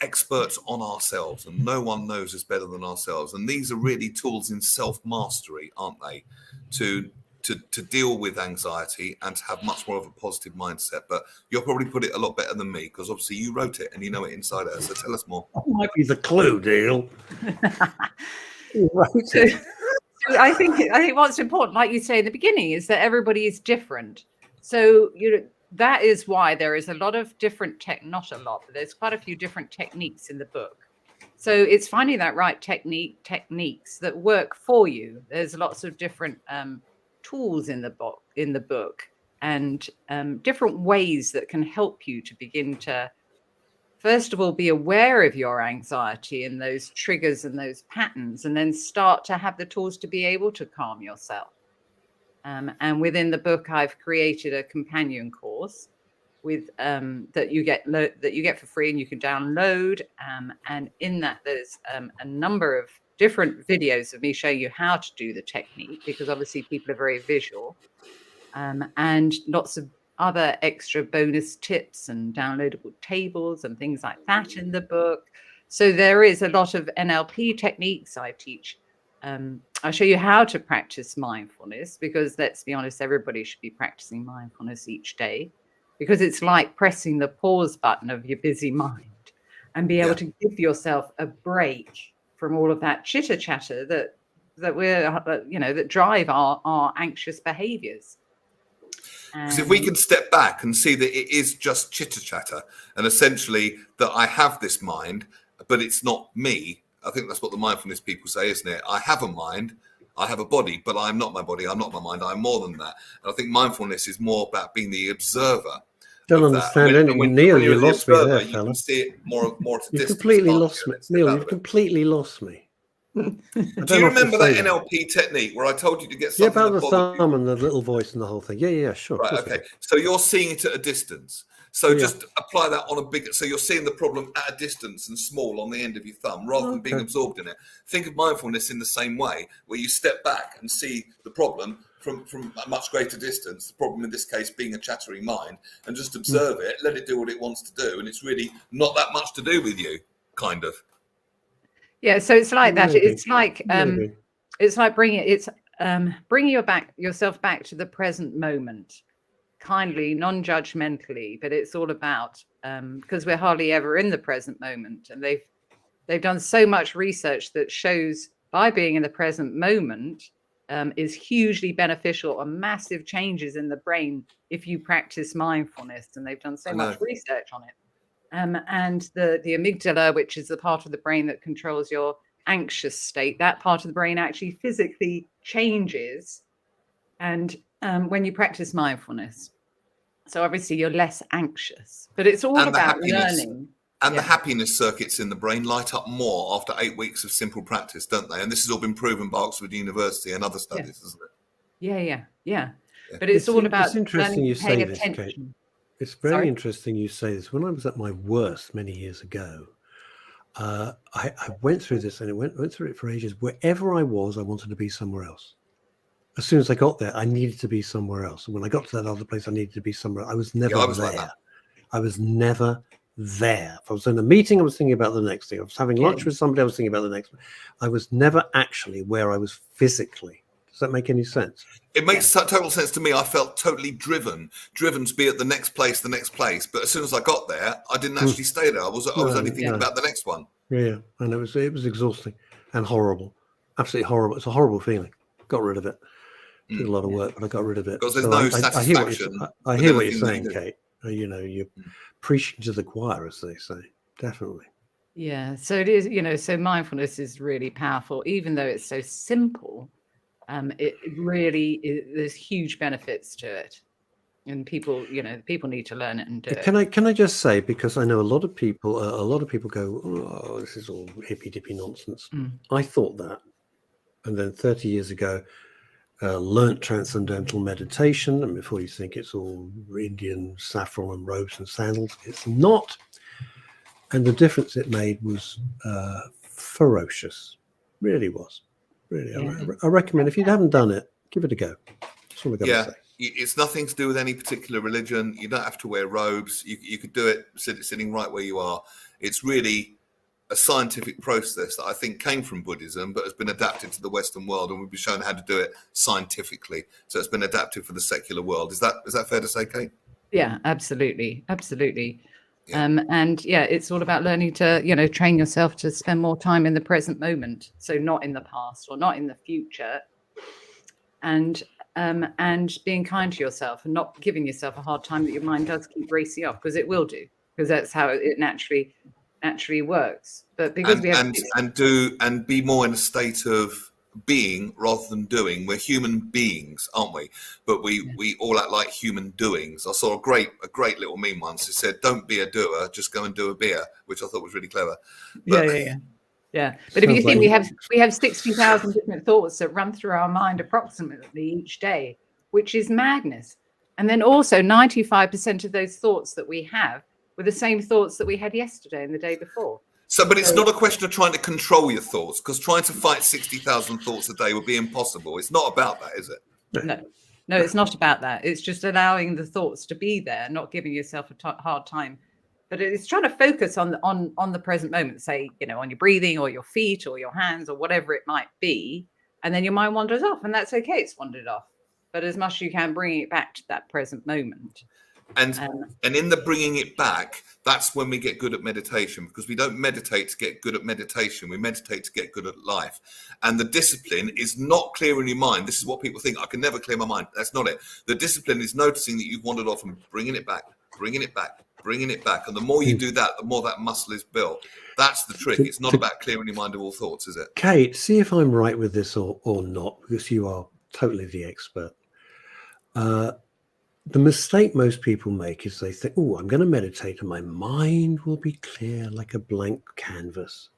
experts on ourselves and no one knows us better than ourselves. And these are really tools in self-mastery, aren't they? To deal with anxiety and to have much more of a positive mindset. But you'll probably put it a lot better than me, because obviously you wrote it and you know it inside out. So tell us more. That might be the clue, Neil. So I think what's important, like you say in the beginning, is that everybody is different. So that is why there is a lot of different not a lot, but there's quite a few different techniques in the book. So it's finding that right techniques that work for you. There's lots of different tools in the book and different ways that can help you to begin to, first of all, be aware of your anxiety and those triggers and those patterns, and then start to have the tools to be able to calm yourself. And within the book, I've created a companion course with that you get for free and you can download. And in that, there's a number of different videos of me showing you how to do the technique, because obviously people are very visual, and lots of other extra bonus tips and downloadable tables and things like that in the book. So there is a lot of NLP techniques I teach. I show you how to practice mindfulness, because let's be honest, everybody should be practicing mindfulness each day, because it's like pressing the pause button of your busy mind and be able to give yourself a break from all of that chitter chatter that we're, you know, that drive our anxious behaviors. Because if we can step back and see that it is just chitter chatter, and essentially that I have this mind, but it's not me. I think that's what the mindfulness people say, isn't it? I have a mind, I have a body, but I'm not my body, I'm not my mind, I'm more than that. And I think mindfulness is more about being the observer. Don't understand anything. Neil, you lost me there, you fella. can see it more at a distance. You completely lost me. Neil, you've completely lost me. Do you remember that NLP technique where I told you to get something about the thumb and the little voice and the whole thing? Yeah, sure. Right, okay. So you're seeing it at a distance. So just apply that on a bigger. So you're seeing the problem at a distance and small on the end of your thumb, rather than being absorbed in it. Think of mindfulness in the same way, where you step back and see the problem from a much greater distance. The problem in this case being a chattering mind, and just observe it, let it do what it wants to do, and it's really not that much to do with you, kind of. Yeah, so it's like that. It's like bringing yourself back to the present moment, kindly, non-judgmentally. But it's all about, because we're hardly ever in the present moment, and they've done so much research that shows by being in the present moment is hugely beneficial, and massive changes in the brain if you practice mindfulness. And they've done so much research on it. And the amygdala, which is the part of the brain that controls your anxious state, that part of the brain actually physically changes. And when you practice mindfulness, so obviously you're less anxious, but it's all about learning. And the happiness circuits in the brain light up more after 8 weeks of simple practice, don't they? And this has all been proven by Oxford University and other studies, isn't it? Yeah. But it's all about it's interesting you say this, attention. Kate. It's very interesting you say this. When I was at my worst many years ago, I went through this, and it went through it for ages. Wherever I was, I wanted to be somewhere else. As soon as I got there, I needed to be somewhere else. And when I got to that other place, I needed to be somewhere else. I was never there. Like that. I was never there. If I was in a meeting, I was thinking about the next thing. I was having lunch with somebody, I was thinking about the next one. I was never actually where I was physically. Does that make any sense? It makes total sense to me. I felt totally driven to be at the next place. But as soon as I got there, I didn't actually stay there. I was only thinking about the next one. Yeah, and it was exhausting and horrible, absolutely horrible. It's a horrible feeling. Got rid of it. Did a lot of work, but I got rid of it. Because there's no satisfaction. I hear what you're saying, Kate. You know, you're preaching to the choir, as they say. Definitely. Yeah. So it is. You know, so mindfulness is really powerful, even though it's so simple. It really there's huge benefits to it, and people need to learn it and do it. Can I just say, because I know a lot of people go, oh, this is all hippy dippy nonsense. I thought that, and then 30 years ago, learnt transcendental meditation, and before you think it's all Indian saffron and robes and sandals, it's not. And the difference it made was ferocious, really was. Really, I recommend, if you haven't done it, give it a go. That's what I've got to say. It's nothing to do with any particular religion. You don't have to wear robes. You could do it sitting right where you are. It's really a scientific process that I think came from Buddhism, but has been adapted to the Western world, and we've been shown how to do it scientifically. So it's been adapted for the secular world. Is that fair to say, Kate? Yeah, absolutely. And it's all about learning to, train yourself to spend more time in the present moment. So not in the past or not in the future, and being kind to yourself and not giving yourself a hard time that your mind does keep racing off, because it will do, because that's how it naturally works. But because we have and be more in a state of being rather than doing. We're human beings, aren't we? But we all act like human doings. I saw a great little meme once. It said, "Don't be a doer, just go and do a beer," which I thought was really clever. But, yeah. But if you think we have 60,000 different thoughts that run through our mind approximately each day, which is madness. And then also 95% of those thoughts that we have were the same thoughts that we had yesterday and the day before. So, but it's not a question of trying to control your thoughts, because trying to fight 60,000 thoughts a day would be impossible. It's not about that, is it? No, it's not about that. It's just allowing the thoughts to be there, not giving yourself a hard time. But it's trying to focus on the present moment, say, on your breathing or your feet or your hands or whatever it might be. And then your mind wanders off, and that's okay. It's wandered off. But as much as you can, bring it back to that present moment. And in the bringing it back, that's when we get good at meditation, because we don't meditate to get good at meditation. We meditate to get good at life. And the discipline is not clearing your mind. This is what people think. I can never clear my mind. That's not it. The discipline is noticing that you've wandered off and bringing it back, bringing it back, bringing it back. And the more you do that, the more that muscle is built. That's the trick. It's not about clearing your mind of all thoughts, is it? Kate, see if I'm right with this or not, because you are totally the expert. The mistake most people make is they think, oh, I'm going to meditate and my mind will be clear like a blank canvas.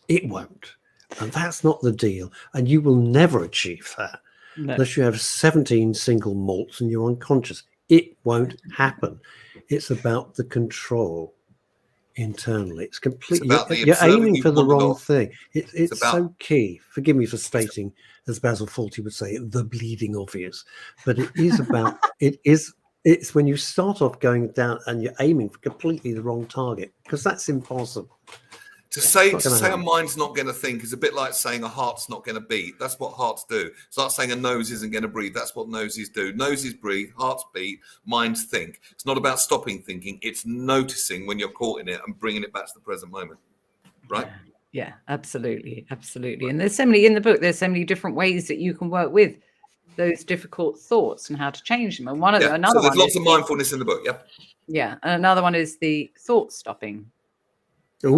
It won't. And that's not the deal. And you will never achieve that unless you have 17 single malts and you're unconscious. It won't happen. It's about the control internally. It's completely, you're aiming for the wrong thing. It's so key. Forgive me for stating, as Basil Fawlty would say, the bleeding obvious. But it is about, it's when you start off going down and you're aiming for completely the wrong target, because that's impossible. To say a mind's not going to think is a bit like saying a heart's not going to beat. That's what hearts do. It's like saying a nose isn't going to breathe. That's what noses do. Noses breathe, hearts beat, minds think. It's not about stopping thinking. It's noticing when you're caught in it and bringing it back to the present moment. Right? Yeah, absolutely. Absolutely. And there's so many in the book. There's so many different ways that you can work with those difficult thoughts and how to change them. And another there's lots of mindfulness in the book. Yeah. Yeah. And another one is the thought stopping. We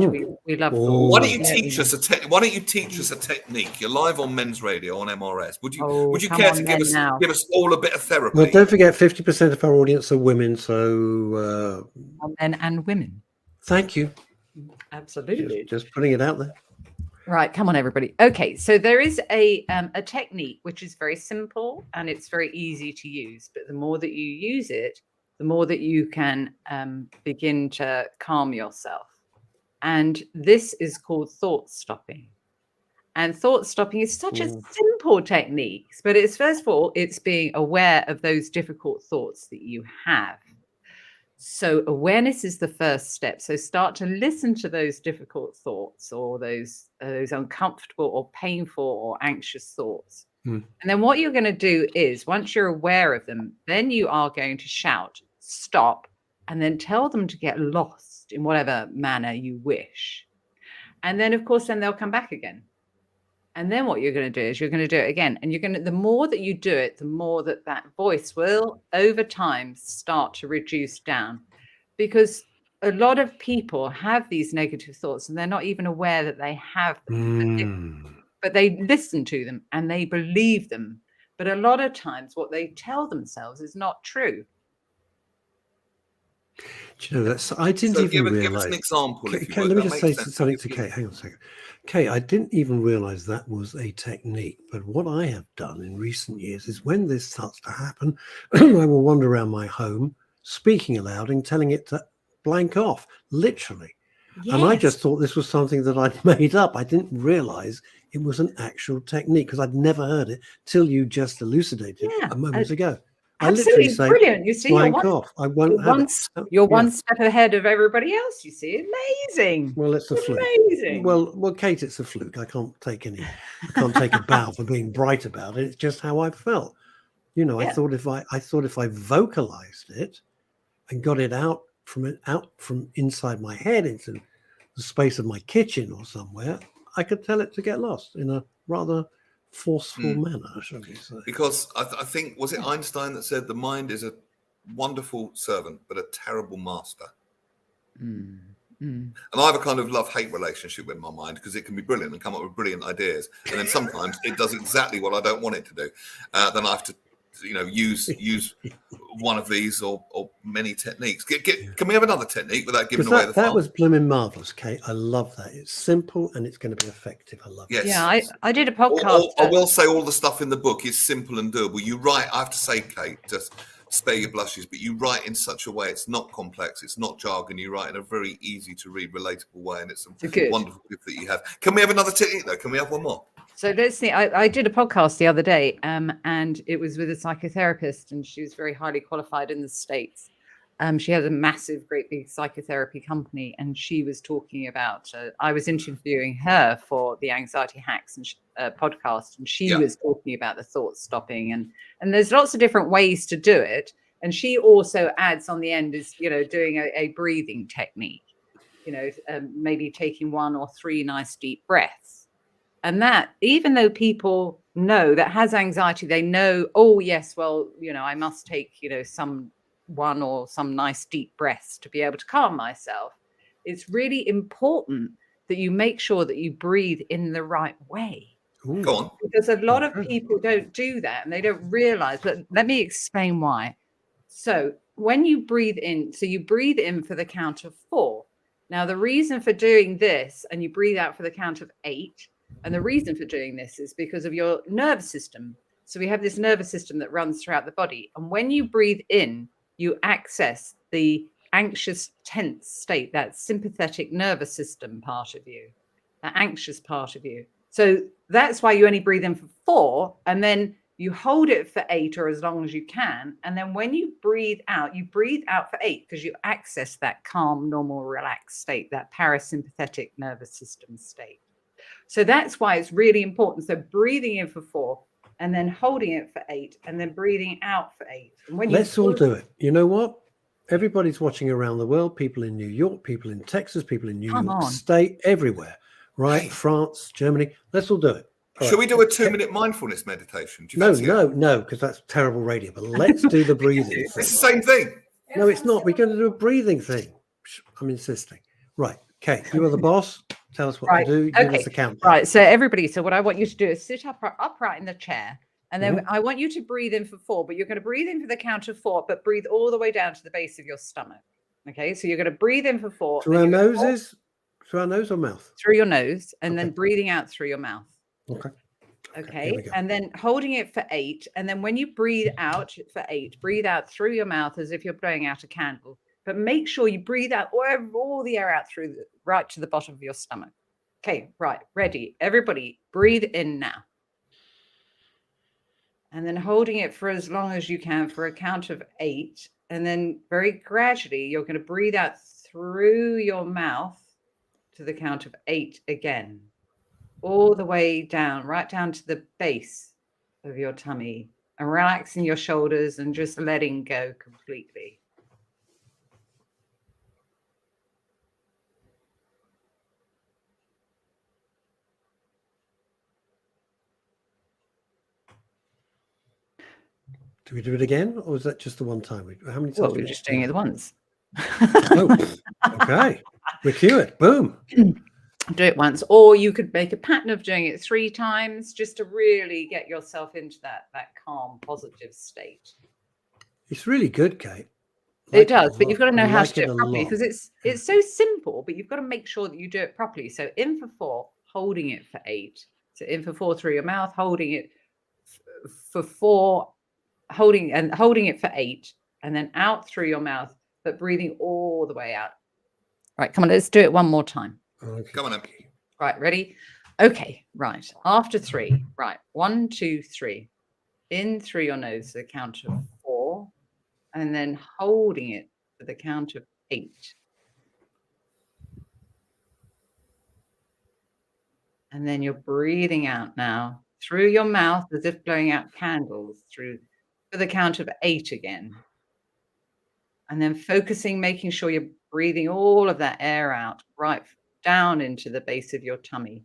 love thoughts. Why don't you teach us a technique? You're live on Men's Radio on MRS. Would you care to give us all a bit of therapy? Well, don't forget 50% of our audience are women, so men and women. Thank you. Absolutely. Just putting it out there. Right, come on, everybody. Okay, so there is a technique which is very simple and it's very easy to use. But the more that you use it, the more that you can begin to calm yourself. And this is called thought stopping. And thought stopping is such a simple technique, but it's first of all, it's being aware of those difficult thoughts that you have. So awareness is the first step. So start to listen to those difficult thoughts or those uncomfortable or painful or anxious thoughts. And then what you're going to do is, once you're aware of them, then you are going to shout, stop, and then tell them to get lost in whatever manner you wish. And then, of course, then they'll come back again. And then what you're going to do is you're going to do it again. And the more that you do it, the more that voice will, over time, start to reduce down. Because a lot of people have these negative thoughts and they're not even aware that they have them. But they listen to them and they believe them. But a lot of times what they tell themselves is not true. Do you know, I didn't even realize. Give us an example. Kate, let me just say something to Kate. Hang on a second. Kate, I didn't even realize that was a technique. But what I have done in recent years is when this starts to happen, I will wander around my home, speaking aloud and telling it to blank off, literally. Yes. And I just thought this was something that I'd made up. I didn't realize it was an actual technique because I'd never heard it till you just elucidated a moment ago. Absolutely brilliant. You see, you're one step ahead of everybody else. You see, amazing. Well, it's a fluke. Amazing. Well, Kate, it's a fluke. I can't take a bow for being bright about it. It's just how I felt. You know, I thought if I vocalized it and got it out from inside my head into the space of my kitchen or somewhere, I could tell it to get lost in a rather forceful manner, shall we say? Because I think, was it Einstein that said the mind is a wonderful servant but a terrible master? And I have a kind of love-hate relationship with my mind because it can be brilliant and come up with brilliant ideas, and then sometimes it does exactly what I don't want it to do. Then I have to use one of these or many techniques. Can we have another technique without giving away the fun? That was blooming marvelous, Kate. I love that. It's simple and it's going to be effective. I love it. Yes. Yeah, I did a podcast. I will say all the stuff in the book is simple and doable. You write, I have to say, Kate, just spare your blushes, but you write in such a way, it's not complex, it's not jargon, you write in a very easy to read, relatable way, and it's a wonderful gift that you have. Can we have another technique though? Can we have one more? So let's see. I did a podcast the other day, and it was with a psychotherapist, and she was very highly qualified in the States. She has a massive, great big psychotherapy company, and she was talking about. I was interviewing her for the Anxiety Hacks and podcast, and she was talking about the thought stopping, and there's lots of different ways to do it. And she also adds on the end is doing a breathing technique, maybe taking 1 or 3 nice deep breaths. And that, even though people know that has anxiety, they know, oh, yes, well, I must take, some 1 or some nice deep breaths to be able to calm myself. It's really important that you make sure that you breathe in the right way. Ooh. Go on. Because a lot of people don't do that and they don't realize. But let me explain why. So when you breathe in, you breathe in for the count of 4. Now, the reason for doing this, and you breathe out for the count of 8, and the reason for doing this is because of your nervous system. So we have this nervous system that runs throughout the body. And when you breathe in, you access the anxious, tense state, that sympathetic nervous system part of you, that anxious part of you. So that's why you only breathe in for 4, and then you hold it for 8 or as long as you can. And then when you breathe out for 8 because you access that calm, normal, relaxed state, that parasympathetic nervous system state. So that's why it's really important. So breathing in for 4 and then holding it for 8 and then breathing out for 8. And when Let's all do it. You know what? Everybody's watching around the world, people in New York, people in Texas, people in New York State, everywhere, right? Hey. France, Germany. Let's all do it. Shall we do a 2-minute mindfulness meditation? No, because that's terrible radio. But let's do the breathing thing. It's the same thing. No, it's not. We're going to do a breathing thing. I'm insisting. Right. Kate, you are the boss. Tell us what to do. Give us a countdown. Right. So everybody, what I want you to do is sit upright in the chair. And then I want you to breathe in for 4, but you're going to breathe in for the count of 4, but breathe all the way down to the base of your stomach. Okay. So you're going to breathe in for 4. Through our noses? Through our nose or mouth? Through your nose, and then breathing out through your mouth. Okay. And then holding it for 8. And then when you breathe out for 8, breathe out through your mouth as if you're blowing out a candle. But make sure you breathe out all the air out right to the bottom of your stomach. Okay, right. Ready. Everybody, breathe in now. And then holding it for as long as you can for a count of 8. And then very gradually, you're going to breathe out through your mouth to the count of 8 again. All the way down, right down to the base of your tummy, and relaxing your shoulders and just letting go completely. Do we do it again, or is that just the one time? How many times? Well, we're just doing it once. Okay. We're cured. Boom. Do it once, or you could make a pattern of doing it 3 times just to really get yourself into that calm, positive state. It's really good, Kate. It does, but you've got to know how to do it properly, because it's so simple, but you've got to make sure that you do it properly. So in for 4, holding it for 8. So in for 4 through your mouth, holding it for 4, holding it for 8, and then out through your mouth, but breathing all the way out. Right, come on, let's do it one more time. Okay. Come on up. Right, ready? Okay, right. After 3, right. 1, 2, 3. In through your nose, the count of 4, and then holding it for the count of 8. And then you're breathing out now through your mouth as if blowing out candles for the count of 8 again. And then focusing, making sure you're breathing all of that air out right down into the base of your tummy.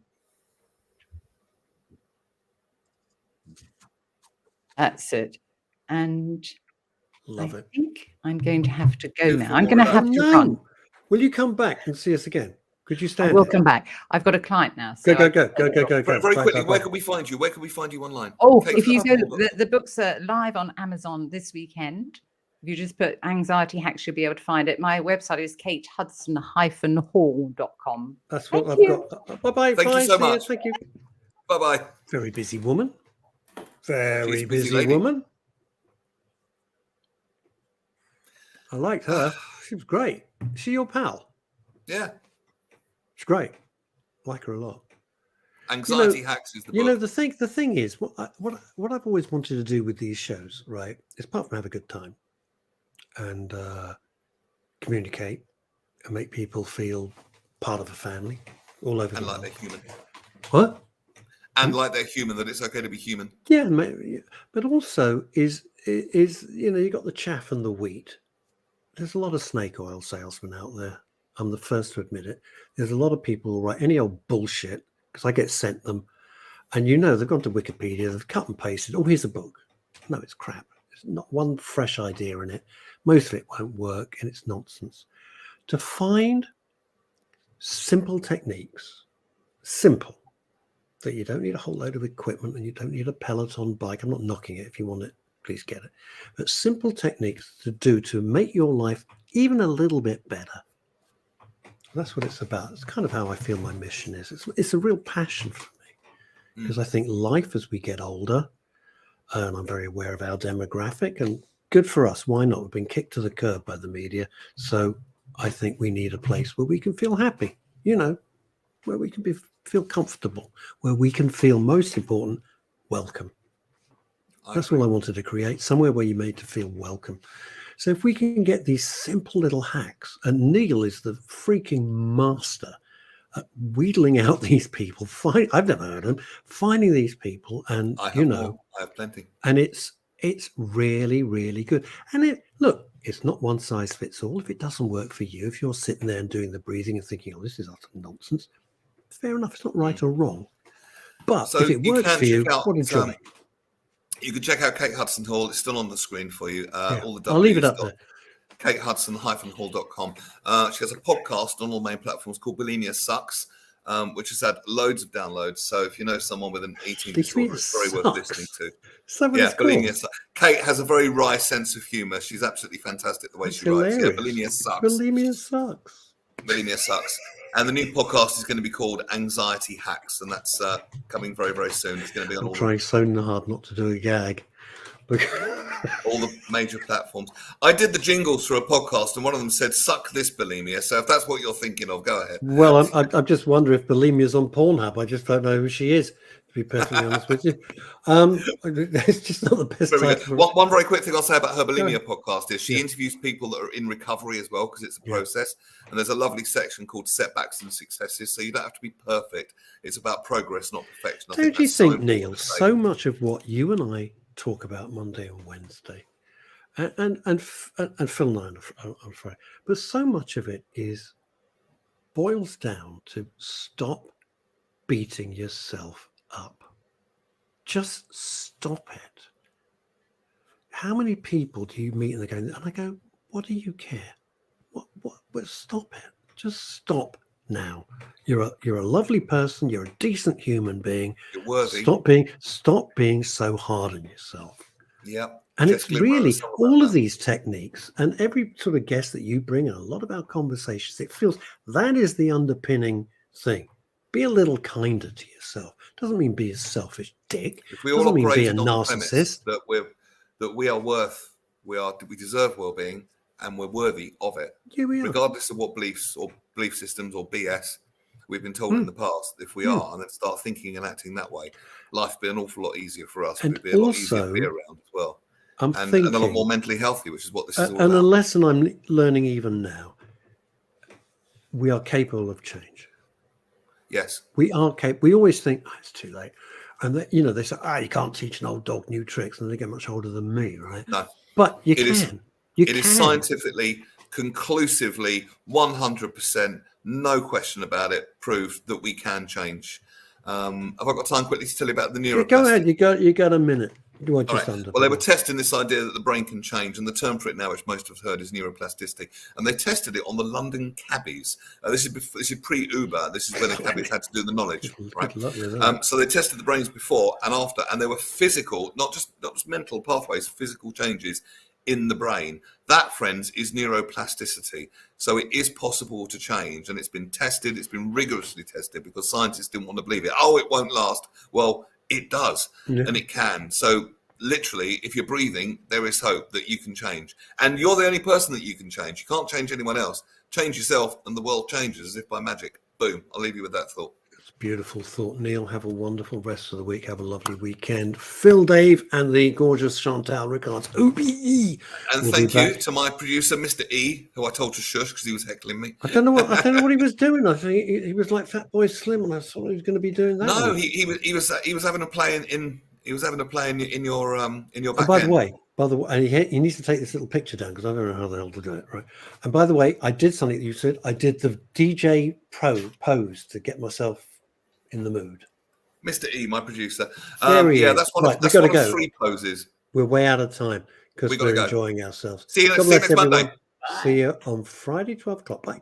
That's it. And I think I'm going to have to go now. I'm going to have to run. Will you come back and see us again? Could you stand? We'll come back. I've got a client now. So go. Very quickly, where can we find you? Where can we find you online? Oh, if you go, the books are live on Amazon this weekend. If you just put Anxiety Hacks, you'll be able to find it. My website is katehudson-hall.com. That's what I've got. Bye-bye. Thank you so much. Thank you. Bye-bye. Very busy woman. Very She's a busy busy woman. I liked her. She was great. Is she your pal? Yeah. She's great. I like her a lot. Anxiety Hacks is the book. You know, the thing is, what I've always wanted to do with these shows, right, is apart from have a good time and communicate and make people feel part of a family all over the world. And like they're human. What? And like they're human, that it's okay to be human. Yeah, but also is you got the chaff and the wheat. There's a lot of snake oil salesmen out there. I'm the first to admit it. There's a lot of people who write any old bullshit because I get sent them, and they've gone to Wikipedia, they've cut and pasted. Oh, here's a book. No, it's crap. There's not one fresh idea in it. Most of it won't work, and it's nonsense. To find simple techniques, that you don't need a whole load of equipment and you don't need a Peloton bike. I'm not knocking it. If you want it, please get it. But simple techniques to make your life even a little bit better. That's what it's about. It's kind of how I feel my mission is. It's a real passion for me because I think life as we get older, and I'm very aware of our demographic, and good for us. Why not? We've been kicked to the curb by the media. So I think we need a place where we can feel happy, where we can feel comfortable, where we can feel, most important, welcome. That's all I wanted to create, somewhere where you're made to feel welcome. So if we can get these simple little hacks, and Neil is the freaking master at wheedling out these people. I've never heard of him, finding these people, and I have plenty. And it's really, really good. And it's not one size fits all. If it doesn't work for you, if you're sitting there and doing the breathing and thinking, this is utter nonsense, fair enough, it's not right or wrong. But if it works for you, what a joy. You can check out Kate Hudson Hall. It's still on the screen for you. All the I'll leave it up there. KateHudson-Hall.com. She has a podcast on all main platforms called Bulimia Sucks, which has had loads of downloads. So if you know someone with an eating disorder, it's very worth listening to. Bulimia Sucks. Kate has a very wry sense of humour. She's absolutely fantastic the way she writes. Yeah, Bulimia Sucks. Bulimia Sucks. Bulimia Sucks. And the new podcast is going to be called Anxiety Hacks, and that's coming very, very soon. It's going to be on I'm trying so hard not to do a gag. All the major platforms. I did the jingles for a podcast, and one of them said, "Suck this, bulimia." So if that's what you're thinking of, go ahead. Well, I just wonder if bulimia's on Pornhub. I just don't know who she is, to be perfectly honest with you. It's just not the best title. One very quick thing I'll say about her bulimia podcast is she interviews people that are in recovery as well, because it's a process. And there's a lovely section called Setbacks and Successes. So you don't have to be perfect. It's about progress, not perfection. Don't you think, Neil, so much of what you and I talk about Monday and Wednesday, and Phil and I on Friday, but so much of it boils down to stop beating yourself up. Just stop it. How many people do you meet and I go, what do you care? What stop it. Just stop now. You're a lovely person. You're a decent human being. You're worthy. Stop being so hard on yourself. Yeah. And it's really all of these techniques and every sort of guest that you bring in, a lot of our conversations, it feels that is the underpinning thing. Be a little kinder to yourself. Doesn't mean be a selfish dick. If we all doesn't mean be operate a on the narcissist. premise that we deserve well-being and we're worthy of it. Yeah, we are. Regardless of what beliefs or belief systems or BS we've been told in the past. If we are and then start thinking and acting that way, life would be an awful lot easier for us. And it'd be a lot easier to be around as well. And a lot more mentally healthy, which is what this is all about. And a lesson I'm learning even now, we are capable of change. Yes. We are capable. We always think, it's too late. And they say, you can't teach an old dog new tricks, and they get much older than me, right? No. But you can. It is scientifically, conclusively, 100%, no question about it, proved that we can change. Have I got time quickly to tell you about the neuroplasticity? Yeah, go ahead. You got a minute. Well, they were testing this idea that the brain can change, and the term for it now, which most have heard, is neuroplasticity. And they tested it on the London cabbies. This is pre-Uber. This is when the cabbies had to do the knowledge, right? So they tested the brains before and after, and there were physical, not just mental pathways, physical changes in the brain. That, friends, is neuroplasticity. So it is possible to change, and it's been tested. It's been rigorously tested because scientists didn't want to believe it. Oh, it won't last. Well, it does, and it can. So literally, if you're breathing, there is hope that you can change. And you're the only person that you can change. You can't change anyone else. Change yourself and the world changes as if by magic. Boom. I'll leave you with that thought. It's a beautiful thought, Neil. Have a wonderful rest of the week. Have a lovely weekend. Phil, Dave, and the gorgeous Chantal regards. OBE. And thank you to my producer, Mr. E, who I told to shush because he was heckling me. I don't know what he was doing. I think he was like Fat Boy Slim, and I thought he was going to be doing that. No, he was having a play in your back By end. the way, he needs to take this little picture down because I don't know how the hell to do it. Right. And by the way, I did something that you said. I did the DJ pose to get myself in the mood. Mr. E, my producer. That's one of 3 poses. We're way out of time because we're enjoying ourselves. See you next Monday. See you on Friday, 12 o'clock. Bye.